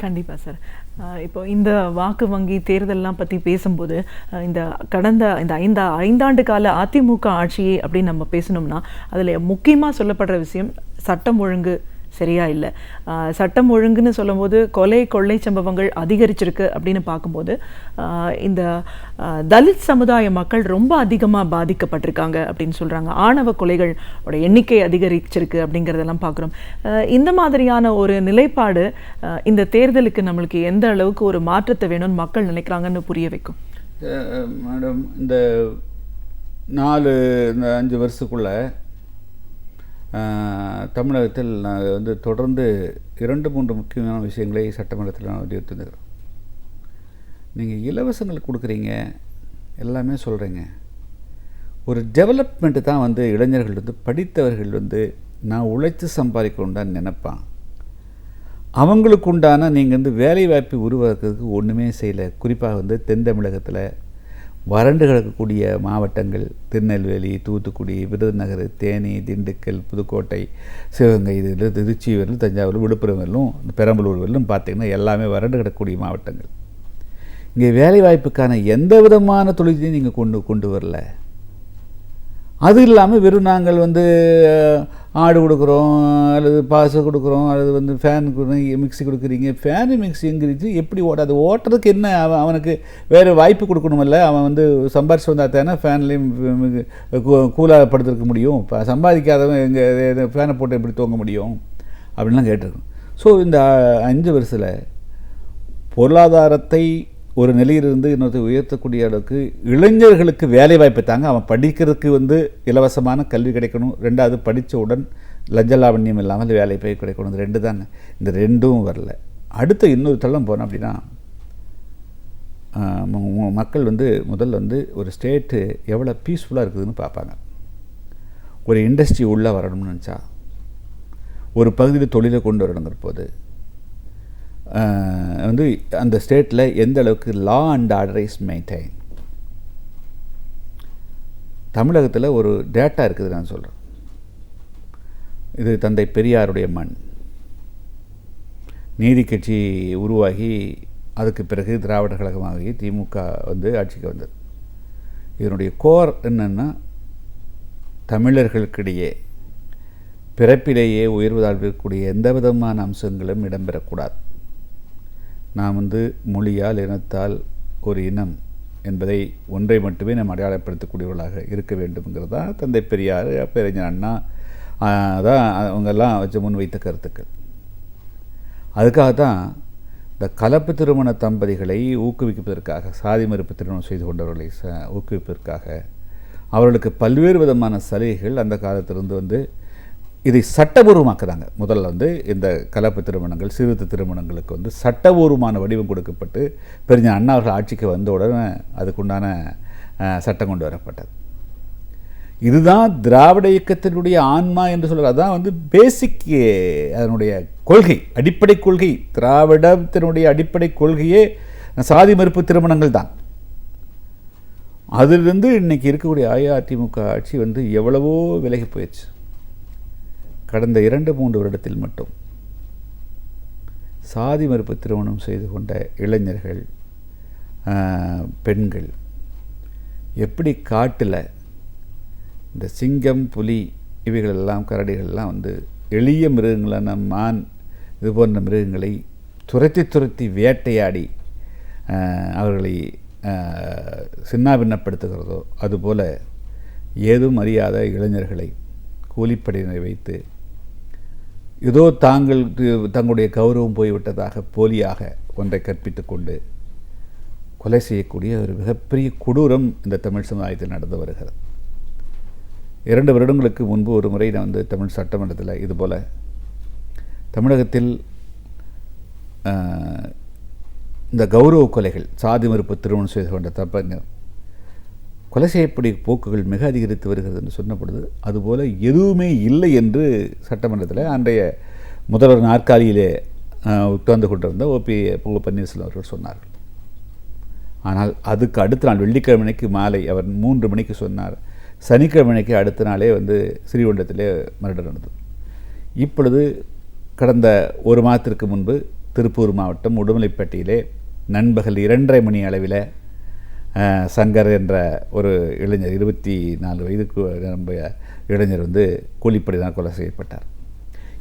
கண்டிப்பாக சார். இப்போ இந்த வாக்கு வங்கி தேர்தல்லாம் பற்றி பேசும்போது இந்த கடந்த இந்த ஐந்தாண்டு கால அதிமுக ஆட்சியை அப்படின்னு நம்ம பேசணும்னா அதில் முக்கியமாக சொல்லப்படுற விஷயம் சட்டம் ஒழுங்கு சரியா இல்லை. சட்டம் ஒழுங்குன்னு சொல்லும்போது கொள்ளை சம்பவங்கள் அதிகரிச்சிருக்கு அப்படின்னு பார்க்கும்போது இந்த தலித் சமுதாய மக்கள் ரொம்ப அதிகமாக பாதிக்கப்பட்டிருக்காங்க அப்படின்னு சொல்கிறாங்க. ஆணவ கொலைகளோட எண்ணிக்கை அதிகரிச்சிருக்கு அப்படிங்கிறதெல்லாம் பார்க்குறோம். இந்த மாதிரியான ஒரு நிலைப்பாடு இந்த தேர்தலுக்கு நம்மளுக்கு எந்த அளவுக்கு ஒரு மாற்றத்தை வேணும்னு மக்கள் நினைக்கிறாங்கன்னு புரிய வைக்கும். மேடம், இந்த 4-5 வருஷத்துக்குள்ள தமிழகத்தில் நாங்கள் வந்து தொடர்ந்து 2-3 முக்கியமான விஷயங்களை சட்டமன்றத்தில் நான் வலியுறுத்திருக்கிறோம். நீங்கள் இலவசங்கள் கொடுக்குறீங்க, எல்லாமே சொல்கிறீங்க. ஒரு டெவலப்மெண்ட்டு தான் வந்து இளைஞர்கள் வந்து படித்தவர்கள் வந்து நான் உழைத்து சம்பாதிக்கணுன்னு நினைப்பான். அவங்களுக்கு உண்டான நீங்கள் வந்து வேலைவாய்ப்பை உருவாக்குறதுக்கு ஒன்றுமே செய்யலை. குறிப்பாக வந்து தென் தமிழகத்தில் வறண்டு கிடக்கக்கூடிய மாவட்டங்கள் திருநெல்வேலி, தூத்துக்குடி, விருதுநகர், தேனி, திண்டுக்கல், புதுக்கோட்டை, சிவகங்கை, இதில் திருச்சி வரலும், தஞ்சாவூர், விழுப்புரம் வரலும், பெரம்பலூர் வரலும் பார்த்திங்கன்னா எல்லாமே வறண்டு கிடக்கக்கூடிய மாவட்டங்கள். இங்கே வேலைவாய்ப்புக்கான எந்த விதமான தொழிலையும் நீங்கள் கொண்டு வரல. அது இல்லாமல் வெறும் நாங்கள் வந்து ஆடு கொடுக்குறோம் அல்லது பாசு கொடுக்குறோம் அல்லது வந்து ஃபேன் மிக்சி கொடுக்குறீங்க. ஃபேனு மிக்சி எங்கிருச்சு, எப்படி ஓடாது? ஓட்டுறதுக்கு என்ன அவனுக்கு வேறு வாய்ப்பு கொடுக்கணுமில்ல? அவன் வந்து சம்பாரிச்சு வந்தால் தானே ஃபேன்லேயும் கூலாக படுத்திருக்க முடியும். இப்போ சம்பாதிக்காதவன் எங்கள் ஃபேனை போட்டு எப்படி தூங்க முடியும் அப்படின்லாம் கேட்டிருக்கோம். ஸோ இந்த 5 வருஷத்தில் பொருளாதாரத்தை ஒரு நிலையிலிருந்து இன்னொருத்த உயர்த்தக்கூடிய அளவுக்கு இளைஞர்களுக்கு வேலை வாய்ப்பு தாங்க. அவன் படிக்கிறதுக்கு வந்து இலவசமான கல்வி கிடைக்கணும். 2வது படித்தவுடன் லஞ்ச லாவண்யம் இல்லாமல் வேலை போய் கிடைக்கணும். இந்த 2 தாங்க. இந்த 2ம் வரல. அடுத்த இன்னொரு தளம் போனோம் அப்படின்னா மக்கள் வந்து முதல்ல வந்து ஒரு ஸ்டேட்டு எவ்வளோ பீஸ்ஃபுல்லாக இருக்குதுன்னு பார்ப்பாங்க. ஒரு இண்டஸ்ட்ரி உள்ளே வரணும்னு நினச்சா, ஒரு பகுதியில் தொழிலை கொண்டு வரணுங்கிற போது வந்து அந்த ஸ்டேட்டில் எந்த அளவுக்கு law and order is maintain. தமிழகத்தில் ஒரு டேட்டா இருக்குது, நான் சொல்கிறேன். இது தந்தை பெரியாருடைய மண். நீதி கட்சி உருவாகி அதுக்கு பிறகு திராவிடர் கழகமாகி திமுக வந்து ஆட்சிக்கு வந்தது. இதனுடைய கோர் என்னென்னா, தமிழர்களுக்கிடையே பிறப்பிலேயே உயர்வதால் இருக்கக்கூடிய எந்த விதமான அம்சங்களும் இடம்பெறக்கூடாது. நாம் வந்து மொழியால் இனத்தால் ஒரு இனம் என்பதை ஒன்றை மட்டுமே நாம் அடையாளப்படுத்தக்கூடியவர்களாக இருக்க வேண்டும்ங்கிறது தான் தந்தை பெரியார், பேரறிஞர் அண்ணா தான் அவங்கெல்லாம் வச்சு முன்வைத்த கருத்துக்கள். அதுக்காக தான் இந்த கலப்பு திருமண தம்பதிகளை ஊக்குவிப்பதற்காக, சாதி மறுப்பு திருமணம் செய்து கொண்டவர்களை ஊக்குவிப்பதற்காக அவர்களுக்கு பல்வேறு விதமான சலுகைகள் அந்த காலத்திலிருந்து வந்து இதை சட்டபூர்வமாக்குறாங்க. முதல்ல வந்து இந்த கலப்பு திருமணங்கள், சீர்திருத்த திருமணங்களுக்கு வந்து சட்டபூர்வமான வடிவம் கொடுக்கப்பட்டு பெருஞர் அண்ணா அவர்கள் ஆட்சிக்கு வந்த உடனே அதுக்குண்டான சட்டம் கொண்டு வரப்பட்டது. இதுதான் திராவிட இயக்கத்தினுடைய ஆன்மா என்று சொல்கிறார். அதுதான் வந்து பேசிக் அதனுடைய கொள்கை, அடிப்படை கொள்கை. திராவிடத்தினுடைய அடிப்படை கொள்கையே சாதி மறுப்பு திருமணங்கள் தான். அதிலிருந்து இன்றைக்கி இருக்கக்கூடிய அஇஅதிமுக ஆட்சி வந்து எவ்வளவோ விலகி போயிடுச்சு. கடந்த 2-3 வருடத்தில் மட்டும் சாதி மறுப்பு திருமணம் செய்து கொண்ட இளைஞர்கள், பெண்கள் எப்படி காட்டில் இந்த சிங்கம், புலி, இவைகளெல்லாம், கரடிகளெல்லாம் வந்து எளிய மிருகங்களான மான் இது போன்ற மிருகங்களை துரத்தி வேட்டையாடி அவர்களை சின்னாபின்னப்படுத்துகிறதோ அதுபோல் ஏதும் அறியாத இளைஞர்களை கூலிப்படையினரை வைத்து ஏதோ தங்களுடைய கௌரவம் போய்விட்டதாக போலியாக ஒன்றை கற்பித்து கொண்டு கொலை செய்யக்கூடிய ஒரு மிகப்பெரிய கொடூரம் இந்த தமிழ் சமுதாயத்தில் நடந்து வருகிறது. 2 வருடங்களுக்கு முன்பு ஒரு முறை நான் வந்து தமிழ் சட்டமன்றத்தில் இதுபோல் தமிழகத்தில் இந்த கௌரவ கொலைகள், சாதி மறுப்பு திருமணம் செய்து கொண்ட தப்பங்கள், கொலை செய்யக்கூடிய போக்குகள் மிக அதிகரித்து வருகிறது என்று சொன்னபொழுது அதுபோல் எதுவுமே இல்லை என்று சட்டமன்றத்தில் அன்றைய முதல்வர் நாற்காலியிலே உட்கார்ந்து கொண்டிருந்த ஓ பன்னீர்செல்வம் அவர்கள் சொன்னார்கள். ஆனால் அதுக்கு அடுத்த நாள் வெள்ளிக்கிழமைக்கு மாலை அவர் 3 மணிக்கு சொன்னார். சனிக்கிழமைக்கு அடுத்த நாளே வந்து ஸ்ரீவைகுண்டத்திலே மர்டர் நடந்தது. இப்பொழுது கடந்த 1 மாதத்திற்கு முன்பு திருப்பூர் மாவட்டம் உடுமலைப்பேட்டையிலே நண்பகல் 2:30 மணி அளவில் சங்கர் என்ற ஒரு இளைஞர், 24 வயதுக்கு ரொம்ப இளைஞர் வந்து கூலிப்படையினால் கொலை செய்யப்பட்டார்.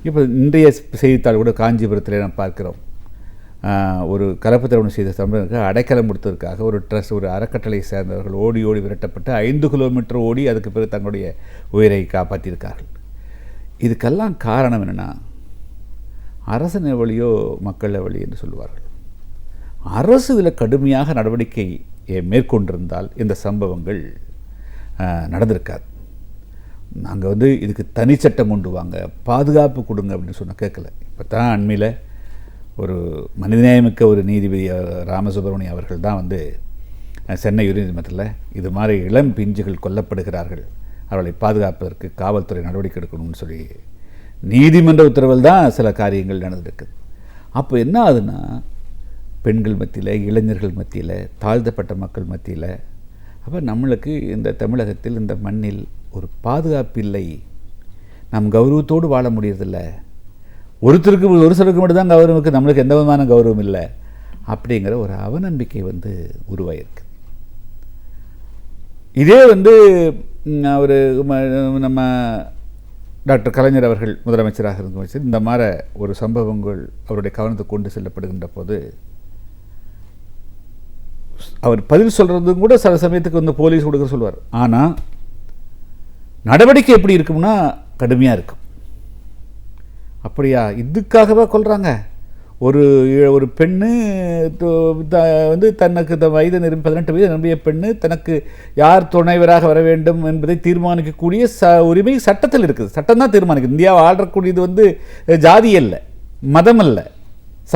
இப்போ இன்றைய செய்தித்தாள் கூட காஞ்சிபுரத்தில் நாம் பார்க்கிறோம். ஒரு கலப்பு திருமணம் செய்த தமிழருக்கு அடைக்கலம் கொடுத்ததற்காக ஒரு ட்ரஸ்ட், ஒரு அறக்கட்டளை சேர்ந்தவர்கள் ஓடி விரட்டப்பட்டு 5 கிலோமீட்டர் ஓடி அதுக்கு பிறகு தங்களுடைய உயிரை காப்பாற்றியிருக்கார்கள். இதுக்கெல்லாம் காரணம் என்னென்னா, அரசு வழியோ மக்கள் வழி என்று சொல்லுவார்கள். அரசு இதில் கடுமையாக நடவடிக்கை மேற்கொண்டிருந்தால் இந்த சம்பவங்கள் நடந்திருக்காது. நாங்கள் வந்து இதுக்கு தனிச்சட்டம் கொண்டு வாங்க, பாதுகாப்பு கொடுங்க அப்படின்னு சொன்ன கேட்கல. இப்போ தான் அண்மையில் ஒரு மனிதநேயமிக்க ஒரு நீதிபதி ராமசுப்ரமணியம் அவர்கள் தான் வந்து சென்னை உயர்நீதிமன்றத்தில் இது மாதிரி இளம் பிஞ்சுகள் கொல்லப்படுகிறார்கள், அவர்களை பாதுகாப்பதற்கு காவல்துறை நடவடிக்கை எடுக்கணும்னு சொல்லி நீதிமன்ற உத்தரவில் தான் சில காரியங்கள் நடந்திருக்குது. அப்போ என்ன ஆகுதுன்னா, பெண்கள் மத்தியில், இளைஞர்கள் மத்தியில், தாழ்த்தப்பட்ட மக்கள் மத்தியில், அப்போ நம்மளுக்கு இந்த தமிழகத்தில், இந்த மண்ணில் ஒரு பாதுகாப்பு இல்லை, நம் கௌரவத்தோடு வாழ முடியறதில்லை, ஒரு சிலருக்கு மட்டும்தான் கௌரவம் இருக்குது, நம்மளுக்கு எந்த விதமான கௌரவம் இல்லை அப்படிங்கிற ஒரு அவநம்பிக்கை வந்து உருவாயிருக்கு. இதே வந்து ஒரு நம்ம டாக்டர் கலைஞர் அவர்கள் முதலமைச்சராக இருந்த இந்த மாதிரி ஒரு சம்பவங்கள் அவருடைய கவனத்துக்கு கொண்டு செல்லப்படுகின்ற போது அவர் பதில் சொல்கிறதும் கூட சில சமயத்துக்கு வந்து போலீஸ் கொடுக்க சொல்லுவார். ஆனால் நடவடிக்கை எப்படி இருக்கும்னா கடுமையாக இருக்கும். அப்படியா, இதுக்காகவா கொள்கிறாங்க? ஒரு பெண்ணு வந்து தனக்கு வயது 18 வயது நிரம்பிய பெண்ணு தனக்கு யார் துணைவராக வர வேண்டும் என்பதை தீர்மானிக்கக்கூடிய உரிமை சட்டத்தில் இருக்குது. சட்டம் தான் தீர்மானிக்குது. இந்தியாவை ஆளக்கூடியது வந்து ஜாதி அல்ல, மதம் அல்ல,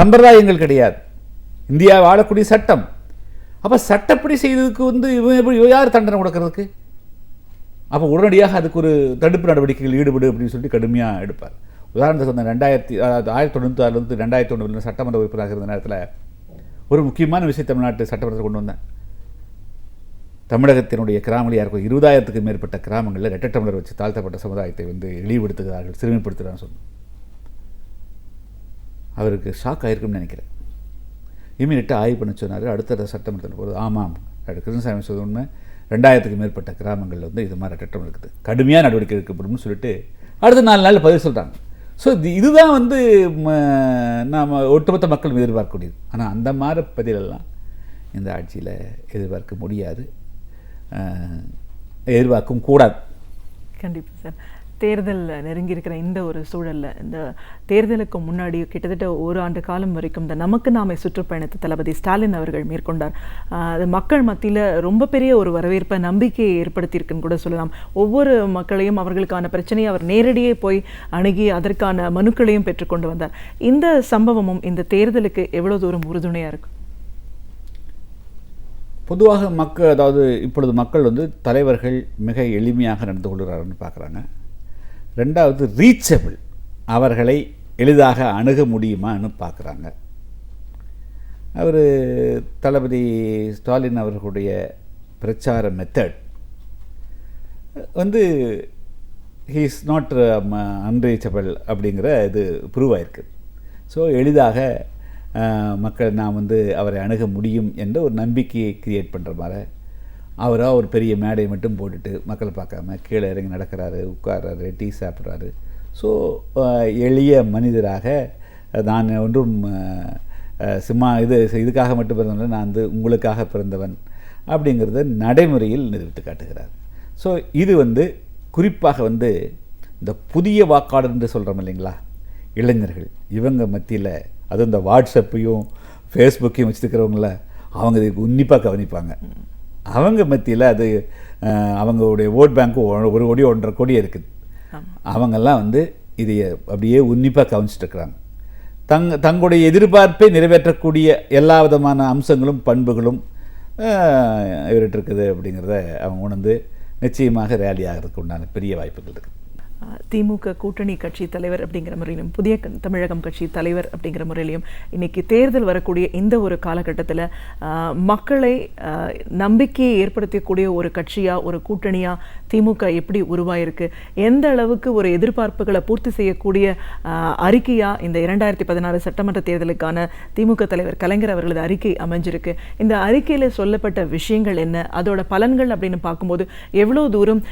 சம்பிரதாயங்கள் கிடையாது. இந்தியாவை ஆளக்கூடிய சட்டம். அப்போ சட்டப்படி செய்ததுக்கு வந்து இவன் யார் தண்டனை கொடுக்கறதுக்கு? அப்போ உடனடியாக அதுக்கு ஒரு தடுப்பு நடவடிக்கைகள் ஈடுபடு அப்படின்னு சொல்லிட்டு கடுமையாக எடுப்பார். உதாரணத்துக்கு வந்து 1996 2001 சட்டமன்ற உறுப்பினராக இருந்த நேரத்தில் ஒரு முக்கியமான விஷயம் தமிழ்நாட்டு சட்டமன்றத்தில் கொண்டு வந்தேன். தமிழகத்தினுடைய கிராமங்கள் யாருக்கும் 20,000க்கும் மேற்பட்ட கிராமங்களில் இரட்டை டம்ளர் வச்சு தாழ்த்தப்பட்ட சமுதாயத்தை வந்து இழிவுபடுத்துகிறார்கள், சிறுமைப்படுத்துகிறான்னு சொன்னோம். அவருக்கு ஷாக் ஆகிருக்குன்னு நினைக்கிறேன். இமீடியட்டாக ஆய்வு பண்ண சொன்னார். அடுத்த சட்டமன்றத்தில் போகிறது, ஆமாம் கிருஷ்ணசாமி சொல்ல உண்மை, 2000க்கும் மேற்பட்ட கிராமங்களில் வந்து இது மாதிரி இரட்டை டம்ளர் இருக்குது, கடுமையாக நடவடிக்கை எடுக்கப்படும்னு சொல்லிட்டு அடுத்த 4 நாள் பதில் சொல்கிறாங்க. ஸோ இதுதான் வந்து நாம் ஒட்டுமொத்த மக்கள் எதிர்பார்க்கக்கூடியது. ஆனால் அந்த மாதிரி பதிலெல்லாம் இந்த ஆட்சியில் எதிர்பார்க்க முடியாது, எதிர்பார்க்கவும் கூடாது. கண்டிப்பாக சார். தேர்தல் நெருங்கி இருக்கிற இந்த ஒரு சூழலில், இந்த தேர்தலுக்கு முன்னாடி கிட்டத்தட்ட 1 ஆண்டு காலம் வரைக்கும் இந்த நமக்கு நாமே சுற்றுப்பயணத்தை தளபதி ஸ்டாலின் அவர்கள் மேற்கொண்டார். அது மக்கள் மத்தியில் ரொம்ப பெரிய ஒரு வரவேற்பை, நம்பிக்கையை ஏற்படுத்தியிருக்குன்னு கூட சொல்லலாம். ஒவ்வொரு மக்களையும் அவர்களுக்கான பிரச்சனையை அவர் நேரடியே போய் அணுகி அதற்கான மனுக்களையும் பெற்றுக்கொண்டு வந்தார். இந்த சம்பவமும் இந்த தேர்தலுக்கு எவ்வளோ தூரம் உறுதுணையாக இருக்கும்? பொதுவாக மக்கள், அதாவது இப்பொழுது மக்கள் வந்து தலைவர்கள் மிக எளிமையாக நடந்து கொள்கிறார்கள்னு பார்க்குறாங்க. ரெண்டாவது, ரீச்சபிள், அவர்களை எளிதாக அணுக முடியுமான்னு பார்க்குறாங்க. அவர் தளபதி ஸ்டாலின் அவர்களுடைய பிரச்சார மெத்தட் வந்து ஹீ இஸ் நாட் அன்ரீச்சபிள் அப்படிங்கிற இது ப்ரூவ் ஆயிருக்கு. ஸோ எளிதாக மக்கள் நாம் வந்து அவரை அணுக முடியும் என்ற ஒரு நம்பிக்கையை கிரியேட் பண்ணுற மாதிரி அவராக ஒரு பெரிய மேடையை மட்டும் போட்டுட்டு மக்களை பார்க்காம கீழே இறங்கி நடக்கிறாரு, உட்கார்றாரு, டீ சாப்பிட்றாரு. ஸோ எளிய மனிதராக நான் ஒன்றும் இதுக்காக மட்டும் பிறந்தவன், நான் வந்து உங்களுக்காக பிறந்தவன் அப்படிங்கிறத நடைமுறையில் நிறுவித்து காட்டுகிறார். ஸோ இது வந்து குறிப்பாக வந்து இந்த புதிய வாக்காளர் என்று சொல்கிறோம் இல்லைங்களா, இளைஞர்கள், இவங்க மத்தியில், அதுவும் இந்த வாட்ஸ்அப்பையும் ஃபேஸ்புக்கையும் வச்சுருக்கிறவங்கள அவங்க இதுக்கு உன்னிப்பாக கவனிப்பாங்க. அவங்க மத்தியில் அது அவங்களுடைய ஓட் பேங்க்கு 1 கோடி 1.5 கோடி இருக்குது. அவங்கெல்லாம் வந்து இதை அப்படியே உன்னிப்பாக கவனிச்சிட்ருக்குறாங்க. தங்களுடைய எதிர்பார்ப்பை நிறைவேற்றக்கூடிய எல்லா விதமான அம்சங்களும் பண்புகளும் இவர்கிட்ட இருக்குது அப்படிங்கிறத அவங்க உணர்ந்து நிச்சயமாக ரேலி ஆகிறதுக்கு உண்டான பெரிய வாய்ப்புகள் இருக்குது. திமுக கூட்டணி கட்சி தலைவர் அப்படிங்கிற முறையிலும் புதிய தமிழகம் கட்சி தலைவர் அப்படிங்கிற முறையிலையும் இன்னைக்கு தேர்தல் வரக்கூடிய இந்த ஒரு காலகட்டத்தில் மக்களை நம்பிக்கையை ஏற்படுத்தக்கூடிய ஒரு கட்சியாக, ஒரு கூட்டணியாக திமுக எப்படி உருவாயிருக்கு, எந்த அளவுக்கு ஒரு எதிர்பார்ப்புகளை பூர்த்தி செய்யக்கூடிய அறிக்கையாக இந்த 2016 சட்டமன்ற தேர்தலுக்கான திமுக தலைவர் கலைஞர் அவர்களது அறிக்கை அமைஞ்சிருக்கு. இந்த அறிக்கையில் சொல்லப்பட்ட விஷயங்கள் என்ன, அதோட பலன்கள் அப்படின்னு பார்க்கும்போது எவ்வளோ தூரம்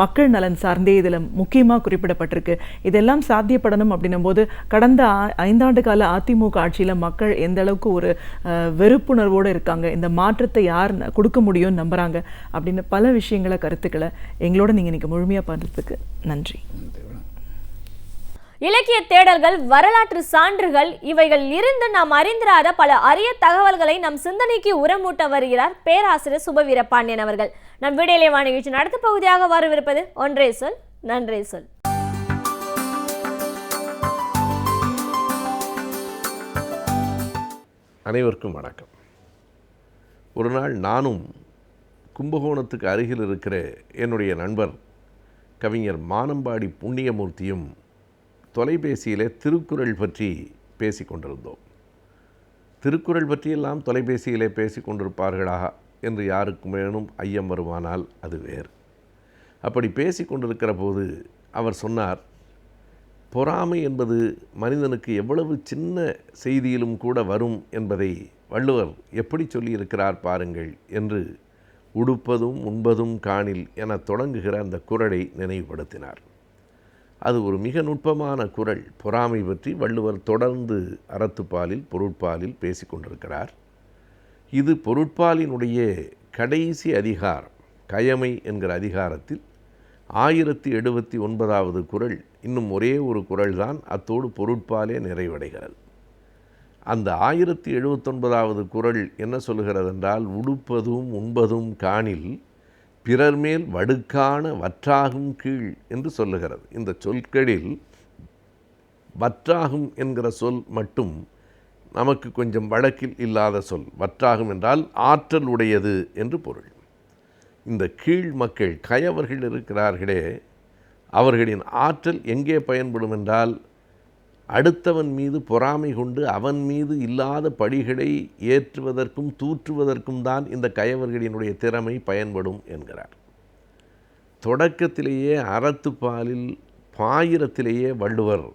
மக்கள் நலன் சார்ந்தே இதில் முக்கியமாக குறிப்பிடப்பட்டிருக்கு. இதெல்லாம் சாத்தியப்படணும் அப்படின்னும் போது கடந்த 5 ஆண்டு கால அதிமுக ஆட்சியில் மக்கள் எந்த அளவுக்கு ஒரு வெறுப்புணர்வோடு இருக்காங்க, இந்த மாற்றத்தை யார் கொடுக்க முடியும்னு நம்புறாங்க அப்படின்னு பல விஷயங்களை, கருத்துக்களை எங்களோட நீங்கள் இன்னைக்கு முழுமையாக பார்த்ததுக்கு நன்றி. இலக்கிய தேடல்கள், வரலாற்று சான்றுகள், இவைகள் இருந்து நாம் அறிந்திராத பல அரிய தகவல்களை நம் சிந்தனைக்கு உரமூட்ட வருகிறார் பேராசிரியர் சுபவீர பாண்டியன் அவர்கள். நம் விடையிலேவான நிகழ்ச்சி அடுத்த பகுதியாக வரவிருப்பது ஒன்றே சொல் நன்றே சொல். அனைவருக்கும் வணக்கம். ஒரு நாள் நானும் கும்பகோணத்துக்கு அருகில் இருக்கிற என்னுடைய நண்பர் கவிஞர் மானம்பாடி புண்ணியமூர்த்தியும் தொலைபேசியிலே திருக்குறள் பற்றி பேசி கொண்டிருந்தோம். திருக்குறள் பற்றியெல்லாம் தொலைபேசியிலே பேசி கொண்டிருப்பார்களா என்று யாருக்குமேனும் ஐயம் வருமானால் அது வேறு. அப்படி பேசி கொண்டிருக்கிற போது அவர் சொன்னார், பொறாமை என்பது மனிதனுக்கு எவ்வளவு சின்ன செய்தியிலும் கூட வரும் என்பதை வள்ளுவர் எப்படி சொல்லியிருக்கிறார் பாருங்கள் என்று உடுப்பதும் உண்பதும் காணில் என தொடங்குகிற அந்த குறளை நினைவுபடுத்தினார். அது ஒரு மிக நுட்பமான குறள். பொறாமை பற்றி வள்ளுவர் தொடர்ந்து அறத்துப்பாலில், பொருட்பாலில் பேசி கொண்டிருக்கிறார். இது பொருட்பாலினுடைய கடைசி அதிகாரம், கயமை என்கிற அதிகாரத்தில் 1079வது குறள். இன்னும் ஒரே ஒரு குறள் தான், அத்தோடு பொருட்பாலே நிறைவடைகிறது. அந்த 1079வது குறள் என்ன சொல்கிறது என்றால், உடுப்பதும் உண்பதும் காணில் பிறர் மேல் வடுக்கான வற்றாகும் கீழ் என்று சொல்லுகிறது. இந்த சொற்களில் வற்றாகும் என்கிற சொல் மட்டும் நமக்கு கொஞ்சம் வழக்கில் இல்லாத சொல். வற்றாகும் என்றால் ஆற்றல் உடையது என்று பொருள். இந்த கீழ் மக்கள், கயவர்கள் இருக்கிறார்களே, அவர்களின் ஆற்றல் எங்கே பயன்படும் என்றால், அடுத்தவன் மீது பொறாமை கொண்டு அவன் மீது இல்லாத படிகளை ஏற்றுவதற்கும் தூற்றுவதற்கும் தான் இந்த கயவர்களினுடைய திறமை பயன்படும் என்கிறார். தொடக்கத்திலேயே அறத்துப்பாலில் பாயிரத்திலேயே வள்ளுவர்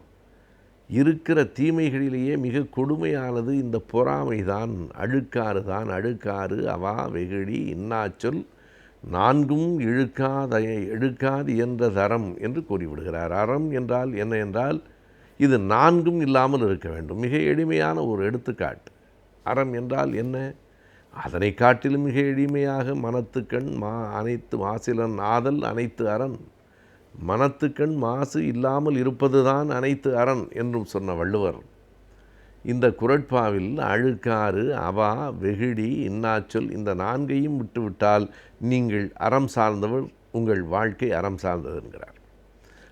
இருக்கிற தீமைகளிலேயே மிக கொடுமையானது இந்த பொறாமை தான், அழுக்காறு தான். அழுக்காறு அவா வெகுளி இன்னாச்சொல் நான்கும் எழுக்காது என்ற தரம் என்று கூறிவிடுகிறார். அறம் என்றால் என்ன என்றால், இது 4ம் இல்லாமல் இருக்க வேண்டும். மிக எளிமையான ஒரு எடுத்துக்காட்டு. அறம் என்றால் என்ன? அதனை காட்டிலும் மிக எளிமையாக, மனத்துக்கண் அனைத்து மாசிலன் ஆதல் அனைத்து அரண், மனத்துக்கண் மாசு இல்லாமல் இருப்பது தான் அனைத்து அரண் என்றும் சொன்ன வள்ளுவர் இந்த குறட்பாவில் அழுக்காறு, அவா, வெகுளி, இன்னாச்சொல் இந்த 4ஐயும் விட்டுவிட்டால் நீங்கள் அறம் சார்ந்தவர், உங்கள் வாழ்க்கை அறம் சார்ந்தது என்கிறார்.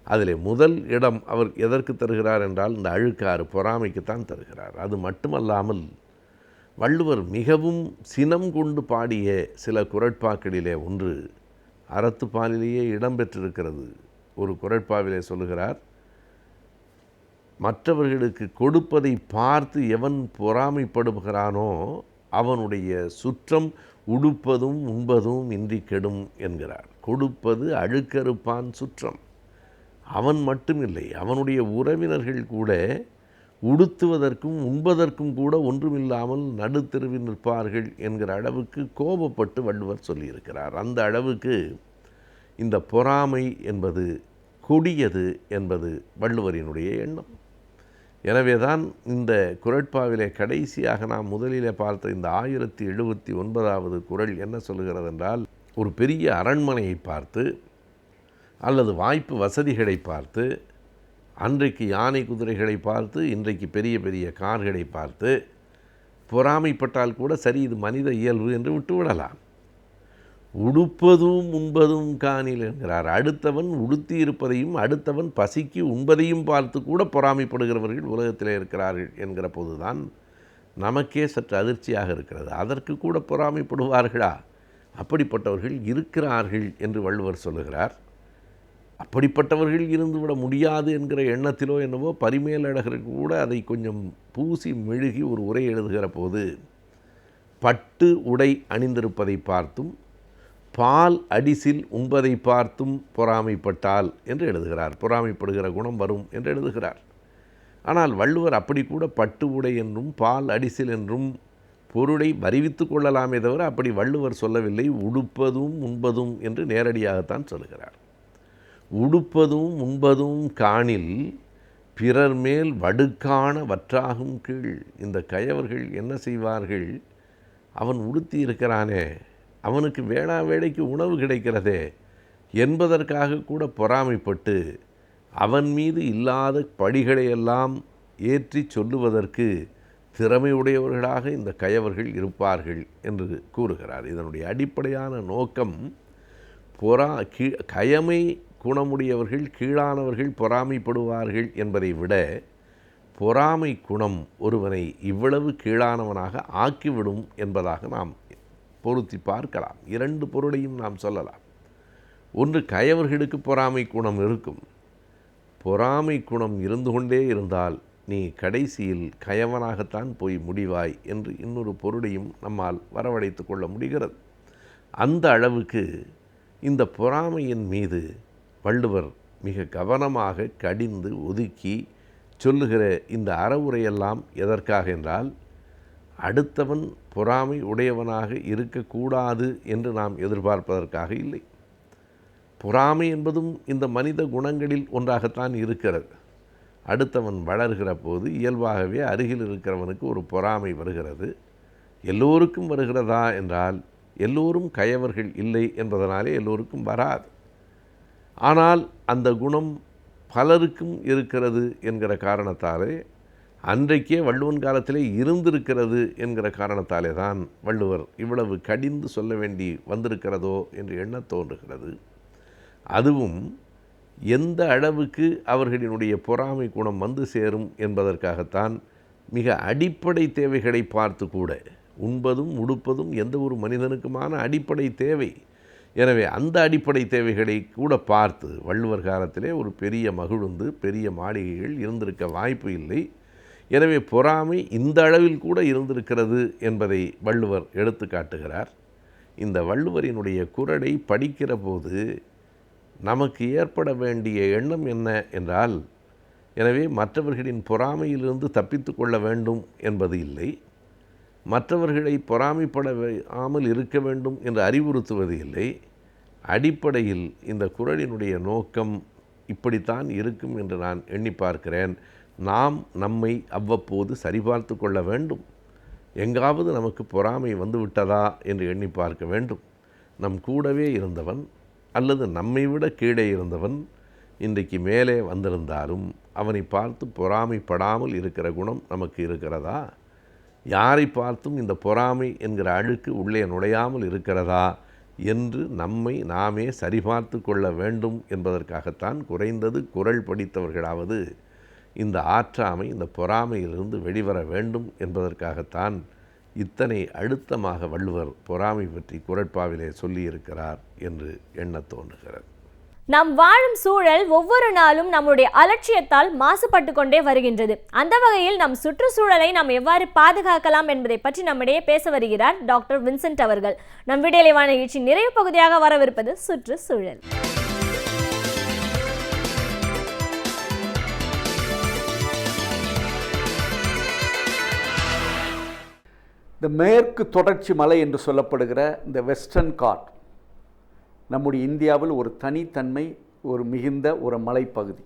அதில் முதல் இடம் அவர் எதற்கு தருகிறார் என்றால், இந்த அழுக்காறு பொறாமைக்குத்தான் தருகிறார். அது மட்டுமல்லாமல் வள்ளுவர் மிகவும் சினம் கொண்டு பாடிய சில குறட்பாக்களிலே ஒன்று அறத்துப்பாலிலேயே இடம்பெற்றிருக்கிறது. ஒரு குறட்பாவிலே சொல்லுகிறார், மற்றவர்களுக்கு கொடுப்பதை பார்த்து எவன் பொறாமைப்படுகிறானோ அவனுடைய சுற்றம் உடுப்பதும் உண்பதும் இன்றி கெடும் என்கிறார். கொடுப்பது அழுக்கறுப்பான் சுற்றம். அவன் மட்டுமில்லை, அவனுடைய உறவினர்கள் கூட உடுத்துவதற்கும் உண்பதற்கும் கூட ஒன்றுமில்லாமல் நடுத்தெருவில் நிற்பார்கள் என்கிற அளவுக்கு கோபப்பட்டு வள்ளுவர் சொல்லியிருக்கிறார். அந்த அளவுக்கு இந்த பொறாமை என்பது கொடியது என்பது வள்ளுவரினுடைய எண்ணம். எனவேதான் இந்த குறட்பாவிலே கடைசியாக நாம் முதலிலே பார்த்த இந்த 1079வது குறள் என்ன சொல்லுகிறது என்றால், ஒரு பெரிய அரண்மனையை பார்த்து அல்லது வாய்ப்பு வசதிகளை பார்த்து, அன்றைக்கு யானை குதிரைகளை பார்த்து இன்றைக்கு பெரிய பெரிய கார்களை பார்த்து பொறாமைப்பட்டால் கூட சரி, இது மனித இயல்பு என்று விட்டுவிடலாம். உடுப்பதும் உண்பதும் காணில் என்கிறார். அடுத்தவன் உடுத்தி இருப்பதையும் அடுத்தவன் பசிக்கு உண்பதையும் பார்த்து கூட பொறாமைப்படுகிறவர்கள் உலகத்திலே இருக்கிறார்கள் என்கிற போதுதான் நமக்கே சற்று அதிர்ச்சியாக இருக்கிறது. அதற்கு கூட பொறாமைப்படுவார்களா? அப்படிப்பட்டவர்கள் இருக்கிறார்கள் என்று வள்ளுவர் சொல்லுகிறார். அப்படிப்பட்டவர்கள் இருந்துவிட முடியாது என்கிற எண்ணத்திலோ என்னவோ பரிமேலழகருக்கு கூட அதை கொஞ்சம் பூசி மெழுகி ஒரு உரை எழுதுகிற போது, பட்டு உடை அணிந்திருப்பதை பார்த்தும் பால் அடிசில் உண்பதை பார்த்தும் பொறாமைப்பட்டால் என்று எழுதுகிறார். பொறாமைப்படுகிற குணம் வரும் என்று எழுதுகிறார். ஆனால் வள்ளுவர் அப்படி கூட பட்டு உடை என்றும் பால் அடிசில் என்றும் பொருளை வருவித்து கொள்ளலாமே தவிர அப்படி வள்ளுவர் சொல்லவில்லை. உடுப்பதும் உண்பதும் என்று நேரடியாகத்தான் சொல்லுகிறார். உடுப்பதும் உண்பதும் காணில் பிறர் மேல் வடுக்கான வற்றாகும் கீழ். இந்த கயவர்கள் என்ன செய்வார்கள்? அவன் உடுத்தி இருக்கிறானே, அவனுக்கு வேளா வேளைக்கு உணவு கிடைக்கிறதே என்பதற்காக கூட பொறாமைப்பட்டு அவன் மீது இல்லாத படிகளையெல்லாம் ஏற்றி சொல்லுவதற்கு திறமையுடையவர்களாக இந்த கயவர்கள் இருப்பார்கள் என்று கூறுகிறார். இதனுடைய அடிப்படையான நோக்கம் கயமை குணமுடையவர்கள் கீழானவர்கள் பொறாமைப்படுவார்கள் என்பதை விட பொறாமை குணம் ஒருவனை இவ்வளவு கீழானவனாக ஆக்கிவிடும் என்பதாக நாம் பொருத்தி பார்க்கலாம். இரண்டு பொருளையும் நாம் சொல்லலாம். ஒன்று, கயவர்களுக்கு பொறாமை குணம் இருக்கும். பொறாமை குணம் இருந்து கொண்டே இருந்தால் நீ கடைசியில் கயவனாகத்தான் போய் முடிவாய் என்று இன்னொரு பொருளையும் நம்மால் வரவழைத்து கொள்ள முடிகிறது. அந்த அளவுக்கு இந்த பொறாமையின் மீது வள்ளுவர் மிக கவனமாக கடிந்து ஒதுக்கி சொல்லுகிற இந்த அறவுரையெல்லாம் எதற்காக என்றால், அடுத்தவன் பொறாமை உடையவனாக இருக்கக்கூடாது என்று நாம் எதிர்பார்ப்பதற்காக இல்லை. பொறாமை என்பதும் இந்த மனித குணங்களில் ஒன்றாகத்தான் இருக்கிறது. அடுத்தவன் வளர்கிற போது இயல்பாகவே அருகில் இருக்கிறவனுக்கு ஒரு பொறாமை வருகிறது. எல்லோருக்கும் வருகிறதா என்றால் எல்லோரும் கயவர்கள் இல்லை என்பதனாலே எல்லோருக்கும் வராது. ஆனால் அந்த குணம் பலருக்கும் இருக்கிறது என்கிற காரணத்தாலே, அன்றைக்கே வள்ளுவன் காலத்திலே இருந்திருக்கிறது என்கிற காரணத்தாலே தான் வள்ளுவர் இவ்வளவு கடிந்து சொல்ல வேண்டி வந்திருக்கிறதோ என்று எண்ண தோன்றுகிறது. அதுவும் எந்த அளவுக்கு அவர்களினுடைய பொறாமை குணம் வந்து சேரும் என்பதற்காகத்தான் மிக அடிப்படை தேவைகளை பார்த்து கூட, உண்பதும் உடுப்பதும் எந்த ஒரு மனிதனுக்குமான அடிப்படை தேவை. எனவே அந்த அடிப்படை தேவைகளை கூட பார்த்து, வள்ளுவர் காலத்திலே ஒரு பெரிய மகிழுந்து பெரிய மாளிகைகள் இருந்திருக்க வாய்ப்பு இல்லை. எனவே பொறாமை இந்த அளவில் கூட இருந்திருக்கிறது என்பதை வள்ளுவர் எடுத்து காட்டுகிறார். இந்த வள்ளுவரினுடைய குறளை படிக்கிற போது நமக்கு ஏற்பட வேண்டிய எண்ணம் என்ன என்றால், எனவே மற்றவர்களின் பொறாமையிலிருந்து தப்பித்து கொள்ள வேண்டும் என்பது இல்லை, மற்றவர்களை பொறாமைப்படாமல் இருக்க வேண்டும் என்று அறிவுறுத்துவது இல்லை. அடிப்படையில் இந்த குறளினுடைய நோக்கம் இப்படித்தான் இருக்கும் என்று நான் எண்ணி பார்க்கிறேன். நாம் நம்மை அவ்வப்போது சரிபார்த்து கொள்ள வேண்டும். எங்காவது நமக்கு பொறாமை வந்துவிட்டதா என்று எண்ணி பார்க்க வேண்டும். நம் கூடவே இருந்தவன் அல்லது நம்மை விட கீழே இருந்தவன் இன்றைக்கு மேலே வந்திருந்தாலும் அவனை பார்த்து பொறாமைப்படாமல் இருக்கிற குணம் நமக்கு இருக்கிறதா? யாரை பார்த்தும் இந்த பொறாமை என்கிற அழுக்கு உள்ளே நுழையாமல் இருக்கிறதா என்று நம்மை நாமே சரிபார்த்து கொள்ள வேண்டும் என்பதற்காகத்தான் குறைந்தது குறள் படித்தவர்களாவது இந்த ஆற்றாமை, இந்த பொறாமையிலிருந்து வெளிவர வேண்டும் என்பதற்காகத்தான் இத்தனை அழுத்தமாக வள்ளுவர் பொறாமை பற்றி குறட்பாவிலே சொல்லியிருக்கிறார் என்று எண்ணத் தோன்றுகிறது. நாம் வாழும் சூழல் ஒவ்வொரு நாளும் நம்முடைய அலட்சியத்தால் மாசுபட்டு கொண்டே வருகின்றது. அந்த வகையில் நம் சுற்றுச்சூழலை நாம் எவ்வாறு பாதுகாக்கலாம் என்பதை பற்றி நம்மிடையே பேச வருகிறார் டாக்டர் வின்சென்ட் அவர்கள். நம் விடியலைவான நிகழ்ச்சி நிறைவு பகுதியாக வரவிருப்பது சுற்றுச்சூழல். இந்த மேற்கு தொடர்ச்சி மலை என்று சொல்லப்படுகிற இந்த வெஸ்டர்ன் காட் நம்முடைய இந்தியாவில் ஒரு தனித்தன்மை, ஒரு மிகுந்த ஒரு மலைப்பகுதி.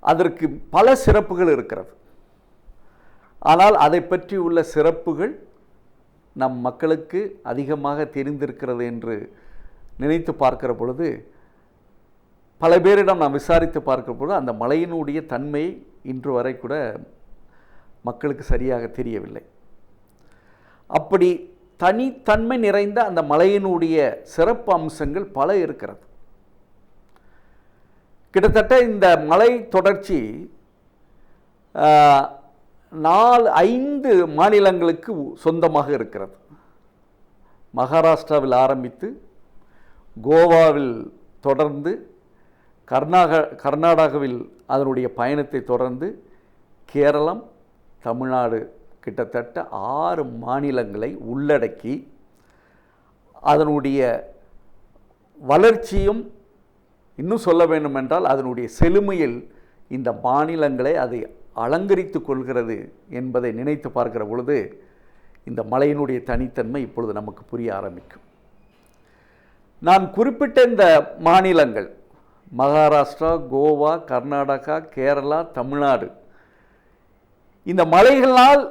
அதற்கு பல சிறப்புகள் இருக்கிறது. ஆனால் அதை பற்றி உள்ள சிறப்புகள் நம் மக்களுக்கு அதிகமாக தெரிந்திருக்கிறது என்று நினைத்து பார்க்கிற பொழுது, பல பேரிடம் நாம் விசாரித்து பார்க்கிற பொழுது அந்த மலையினுடைய தன்மை இன்று வரை கூட மக்களுக்கு சரியாக தெரியவில்லை. அப்படி தனித்தன்மை நிறைந்த அந்த மலையினுடைய சிறப்பு அம்சங்கள் பல இருக்கிறது. கிட்டத்தட்ட இந்த மலை தொடர்ச்சி 5 மாநிலங்களுக்கு சொந்தமாக இருக்கிறது. மகாராஷ்டிராவில் ஆரம்பித்து கோவாவில் தொடர்ந்து கர்நாடகாவில் அதனுடைய பயணத்தை தொடர்ந்து கேரளம், தமிழ்நாடு கிட்டத்தட்ட 6 மாநிலங்களை உள்ளடக்கி அதனுடைய வளர்ச்சியும், இன்னும் சொல்ல வேண்டுமென்றால் அதனுடைய செழுமையில் இந்த மாநிலங்களை அதை அலங்கரித்து கொள்கிறது என்பதை நினைத்து பார்க்கிற பொழுது இந்த மலையினுடைய தனித்தன்மை இப்பொழுது நமக்கு புரிய ஆரம்பிக்கும். நான் குறிப்பிட்ட இந்த மாநிலங்கள் மகாராஷ்டிரா, கோவா, கர்நாடகா, கேரளா, தமிழ்நாடு, இந்த மலைகளால்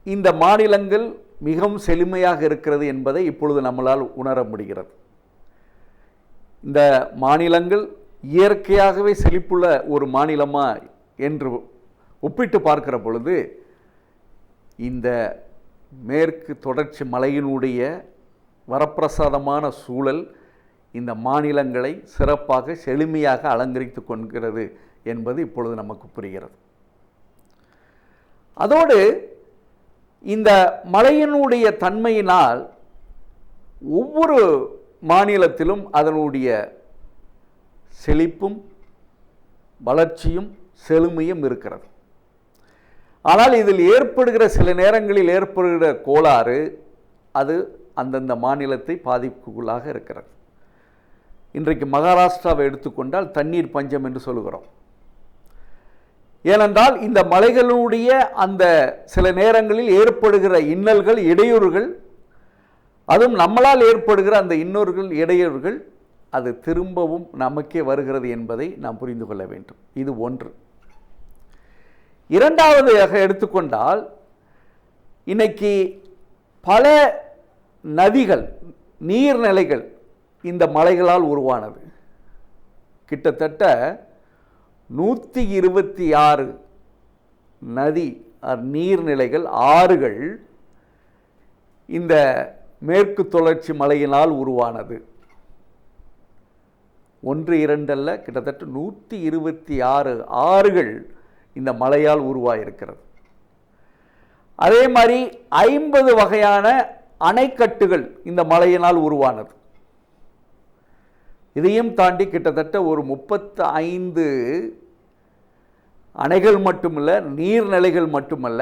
இந்த மாநிலங்கள் மிகவும் செழுமையாக இருக்கிறது என்பதை இப்பொழுது நம்மளால் உணர முடிகிறது. இந்த மாநிலங்கள் இயற்கையாகவே செழிப்புள்ள ஒரு மாநிலமா என்று ஒப்பிட்டு பார்க்கிற பொழுது இந்த மேற்கு தொடர்ச்சி மலையினுடைய வரப்பிரசாதமான சூழல் இந்த மாநிலங்களை சிறப்பாக செழுமையாக அலங்கரித்து கொள்கிறது என்பது இப்பொழுது நமக்கு புரிகிறது. அதோடு இந்த மலையினுடைய தன்மையினால் ஒவ்வொரு மாநிலத்திலும் அதனுடைய செழிப்பும் வளர்ச்சியும் செழுமையும் இருக்கிறது. ஆனால் இதில் ஏற்படுகிற சில நேரங்களில் ஏற்படுகிற கோளாறு அது அந்தந்த மாநிலத்தை பாதிப்புக்குள்ளாக இருக்கிறது. இன்றைக்கு மகாராஷ்டிராவை எடுத்துக்கொண்டால் தண்ணீர் பஞ்சம் என்று சொல்கிறோம். ஏனென்றால் இந்த மலைகளுடைய அந்த சில நேரங்களில் ஏற்படுகிற இன்னல்கள், இடையூறுகள், அதுவும் நம்மளால் ஏற்படுகிற அந்த இடையூறுகள் அது திரும்பவும் நமக்கே வருகிறது என்பதை நாம் புரிந்து கொள்ள வேண்டும். இது ஒன்று. இரண்டாவதாக எடுத்துக்கொண்டால் இன்னைக்கு பல நதிகள், நீர்நிலைகள் இந்த மலைகளால் உருவானது. கிட்டத்தட்ட 126 நதி நீர்நிலைகள், ஆறுகள் இந்த மேற்கு தொடர்ச்சி மலையினால் உருவானது. 1, 2 அல்ல, கிட்டத்தட்ட 126 ஆறுகள் இந்த மலையால் உருவாயிருக்கிறது. அதே மாதிரி 50 வகையான அணைக்கட்டுகள் இந்த மலையினால் உருவானது. இதையும் தாண்டி கிட்டத்தட்ட ஒரு 35 அணைகள் மட்டுமல்ல, நீர்நிலைகள் மட்டுமல்ல,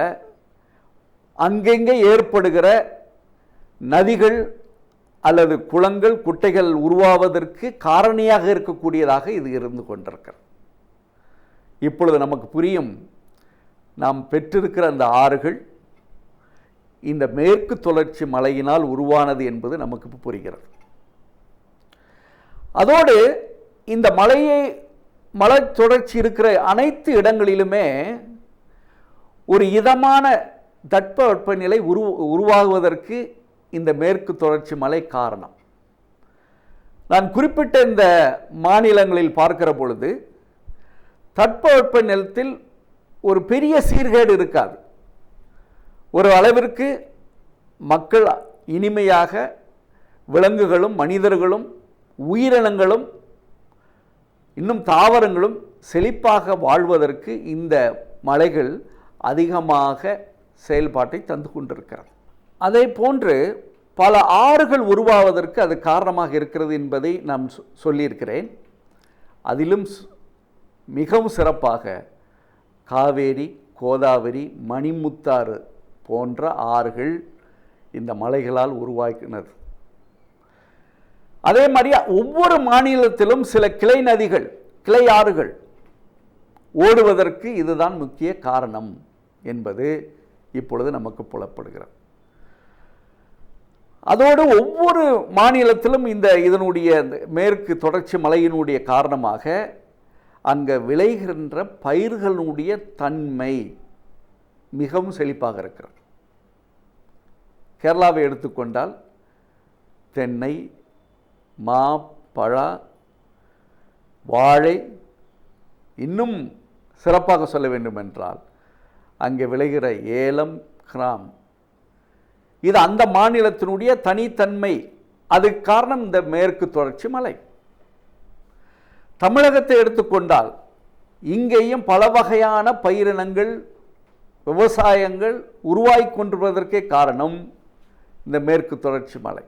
அங்கெங்கே ஏற்படுகிற நதிகள் அல்லது குளங்கள், குட்டைகள் உருவாவதற்கு காரணியாக இருக்கக்கூடியதாக இது இருந்து கொண்டிருக்கிறது. இப்பொழுது நமக்கு புரியும், நாம் பெற்றிருக்கிற அந்த ஆறுகள் இந்த மேற்கு தொடர்ச்சி மலையினால் உருவானது என்பது நமக்கு புரிகிறது. அதோடு இந்த மலை தொடர்ச்சி இருக்கிற அனைத்து இடங்களிலுமே ஒரு இதமான தட்பவெப்பநிலை உருவாகுவதற்கு இந்த மேற்கு தொடர்ச்சி மலை காரணம். நான் குறிப்பிட்ட இந்த மாநிலங்களில் பார்க்கிற பொழுது தட்பவெப்பநிலத்தில் ஒரு பெரிய சீர்கேடு இருக்காது. ஒரு அளவிற்கு மக்கள் இனிமையாக, விலங்குகளும் மனிதர்களும் உயிரினங்களும் இன்னும் தாவரங்களும் செழிப்பாக வாழ்வதற்கு இந்த மலைகள் அதிகமாக செயல்பாட்டை தந்து கொண்டிருக்கிறது. அதே போன்று பல ஆறுகள் உருவாவதற்கு அது காரணமாக இருக்கிறது என்பதை நான் சொல்லியிருக்கிறேன். அதிலும் மிகவும் சிறப்பாக காவேரி, கோதாவரி, மணிமுத்தாறு போன்ற ஆறுகள் இந்த மலைகளால் உருவாக்கினது. அதே மாதிரி ஒவ்வொரு மாநிலத்திலும் சில கிளை நதிகள், கிளை ஆறுகள் ஓடுவதற்கு இதுதான் முக்கிய காரணம் என்பது இப்பொழுது நமக்கு புலப்படுகிறது. அதோடு ஒவ்வொரு மாநிலத்திலும் இதனுடைய மேற்கு தொடர்ச்சி மலையினுடைய காரணமாக அங்கே விளைகின்ற பயிர்களுடைய தன்மை மிகவும் செழிப்பாக இருக்கிறது. கேரளாவை எடுத்துக்கொண்டால் தென்னை, மா, பழா, வாழை, இன்னும் சிறப்பாக சொல்ல வேண்டுமென்றால் அங்கே விளைகிற ஏலம், கிராம், இது அந்த மாநிலத்தினுடைய தனித்தன்மை. அதுக்கு காரணம் இந்த மேற்கு தொடர்ச்சி மலை. தமிழகத்தை எடுத்துக்கொண்டால் இங்கேயும் பல வகையான பயிரினங்கள், விவசாயங்கள் உருவாகி கொண்டிருப்பதற்கே காரணம் இந்த மேற்கு தொடர்ச்சி மலை.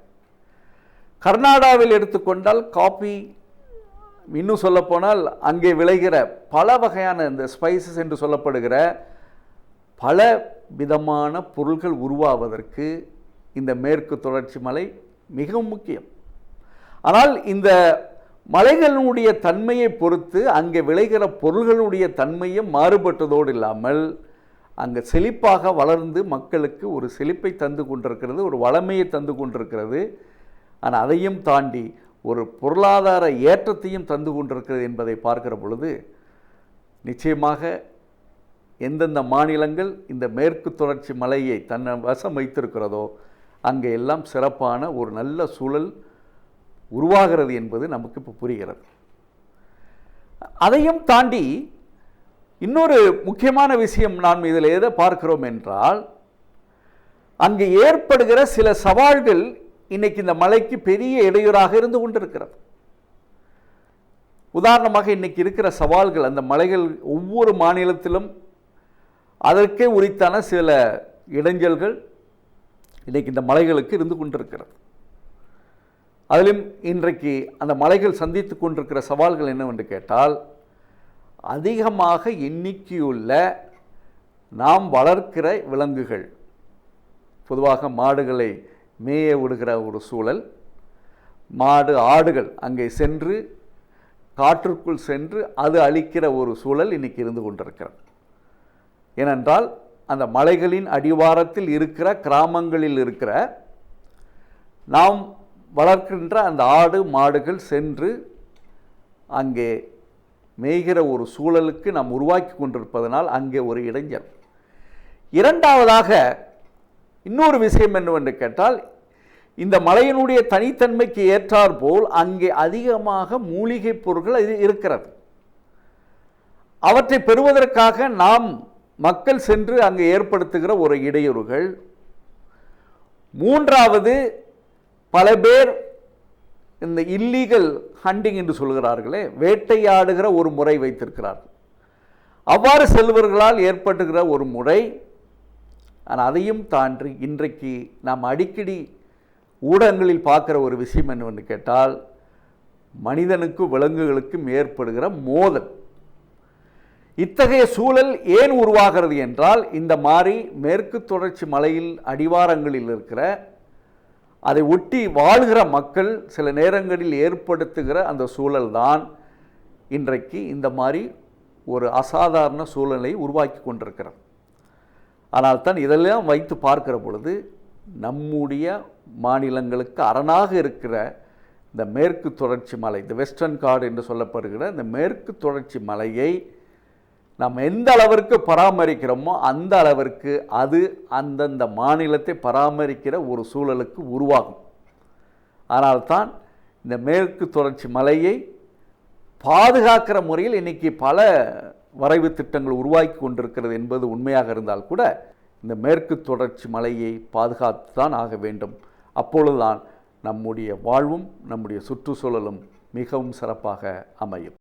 கர்நாடகாவில் எடுத்துக்கொண்டால் காபி, இன்னும் சொல்லப்போனால் அங்கே விளைகிற பல வகையான இந்த ஸ்பைசஸ் என்று சொல்லப்படுகிற பல விதமான பொருள்கள் உருவாவதற்கு இந்த மேற்கு தொடர்ச்சி மலை மிகவும் முக்கியம். ஆனால் இந்த மலைகளுடைய தன்மையை பொறுத்து அங்கே விளைகிற பொருள்களுடைய தன்மையும் மாறுபட்டதோடு இல்லாமல் அங்கே செழிப்பாக வளர்ந்து மக்களுக்கு ஒரு செழிப்பை தந்து கொண்டிருக்கிறது, ஒரு வளமையை தந்து கொண்டிருக்கிறது. ஆனால் அதையும் தாண்டி ஒரு பொருளாதார ஏற்றத்தையும் தந்து கொண்டிருக்கிறது என்பதை பார்க்கிற பொழுது நிச்சயமாக எந்தெந்த மாநிலங்கள் இந்த மேற்கு தொடர்ச்சி மலையை தன்னை வசம் வைத்திருக்கிறதோ அங்கே எல்லாம் சிறப்பான ஒரு நல்ல சூழல் உருவாகிறது என்பது நமக்கு இப்போ புரிகிறது. அதையும் தாண்டி இன்னொரு முக்கியமான விஷயம் நாம் இதில் எதை பார்க்கிறோம் என்றால், அங்கே ஏற்படுகிற சில சவால்கள் இன்னைக்கு இந்த மலைக்கு பெரிய இடையூறாக இருந்து கொண்டிருக்கிறது. உதாரணமாக இன்னைக்கு இருக்கிற சவால்கள், அந்த மலைகள் ஒவ்வொரு மாநிலத்திலும் அதற்கே உரித்தான சில இடைஞ்சல்கள் இன்னைக்கு இந்த மலைகளுக்கு இருந்து கொண்டிருக்கிறது. அதிலும் இன்றைக்கு அந்த மலைகள் சந்தித்து கொண்டிருக்கிற சவால்கள் என்னவென்று கேட்டால், அதிகமாக எண்ணிக்கையுள்ள நாம் வளர்க்கிற விலங்குகள், பொதுவாக மாடுகளை மேய விடுகிற ஒரு சூழல், மாடு ஆடுகள் அங்கே சென்று காற்றுக்குள் சென்று அது அழிக்கிற ஒரு சூழல் இன்னைக்கு இருந்து கொண்டிருக்கிறது. ஏனென்றால் அந்த மலைகளின் அடிவாரத்தில் இருக்கிற கிராமங்களில் இருக்கிற நாம் வளர்க்கின்ற அந்த ஆடு மாடுகள் சென்று அங்கே மேய்கிற ஒரு சூழலுக்கு நாம் உருவாக்கி கொண்டிருப்பதனால் அங்கே ஒரு இடைஞ்சல். இரண்டாவதாக இன்னொரு விஷயம் என்னவென்று கேட்டால், இந்த மலையினுடைய தனித்தன்மைக்கு ஏற்றாற்போல் அங்கே அதிகமாக மூலிகை பொருட்கள் இருக்கிறது. அவற்றை பெறுவதற்காக நாம் மக்கள் சென்று அங்கே ஏற்படுத்துகிற ஒரு இடையூறுகள். மூன்றாவது, பல பேர் இந்த இல்லீகல் ஹண்டிங் என்று சொல்கிறார்களே, வேட்டையாடுகிற ஒரு முறை வைத்திருக்கிறார்கள். அவ்வாறு செல்வர்களால் ஏற்பட்டுகிற ஒரு முறை. ஆனால் அதையும் தாண்டி இன்றைக்கு நாம் அடிக்கடி ஊடகங்களில் பார்க்குற ஒரு விஷயம் என்னவென்று கேட்டால், மனிதனுக்கும் விலங்குகளுக்கும் ஏற்படுகிற மோதல். இத்தகைய சூழல் ஏன் உருவாகிறது என்றால், இந்த மாதிரி மேற்கு தொடர்ச்சி மலையில் அடிவாரங்களில் இருக்கிற அதை ஒட்டி வாழ்கிற மக்கள் சில நேரங்களில் ஏற்படுத்துகிற அந்த சூழல்தான் இன்றைக்கு இந்த மாதிரி ஒரு அசாதாரண சூழலை உருவாக்கி கொண்டிருக்கிறது. ஆனால் தான் இதெல்லாம் வைத்து பார்க்கிற பொழுது நம்முடைய மாநிலங்களுக்கு அரணாக இருக்கிற இந்த மேற்கு தொடர்ச்சி மலை, இந்த வெஸ்டர்ன் காட் என்று சொல்லப்படுகிற இந்த மேற்கு தொடர்ச்சி மலையை நாம் எந்த அளவிற்கு பராமரிக்கிறோமோ அந்த அளவிற்கு அது அந்தந்த மாநிலத்தை பராமரிக்கிற ஒரு சூழலுக்கு உருவாகும். ஆனால்தான் இந்த மேற்கு தொடர்ச்சி மலையை பாதுகாக்கிற முறையில் இன்றைக்கி பல வரைவு திட்டங்கள் உருவாக்கி கொண்டிருக்கிறது என்பது உண்மையாக இருந்தால் கூட இந்த மேற்கு தொடர்ச்சி மலையை பாதுகாத்து தான் ஆக வேண்டும். அப்பொழுதுதான் நம்முடைய வாழ்வும் நம்முடைய சுற்றுச்சூழலும் மிகவும் சிறப்பாக அமையும்.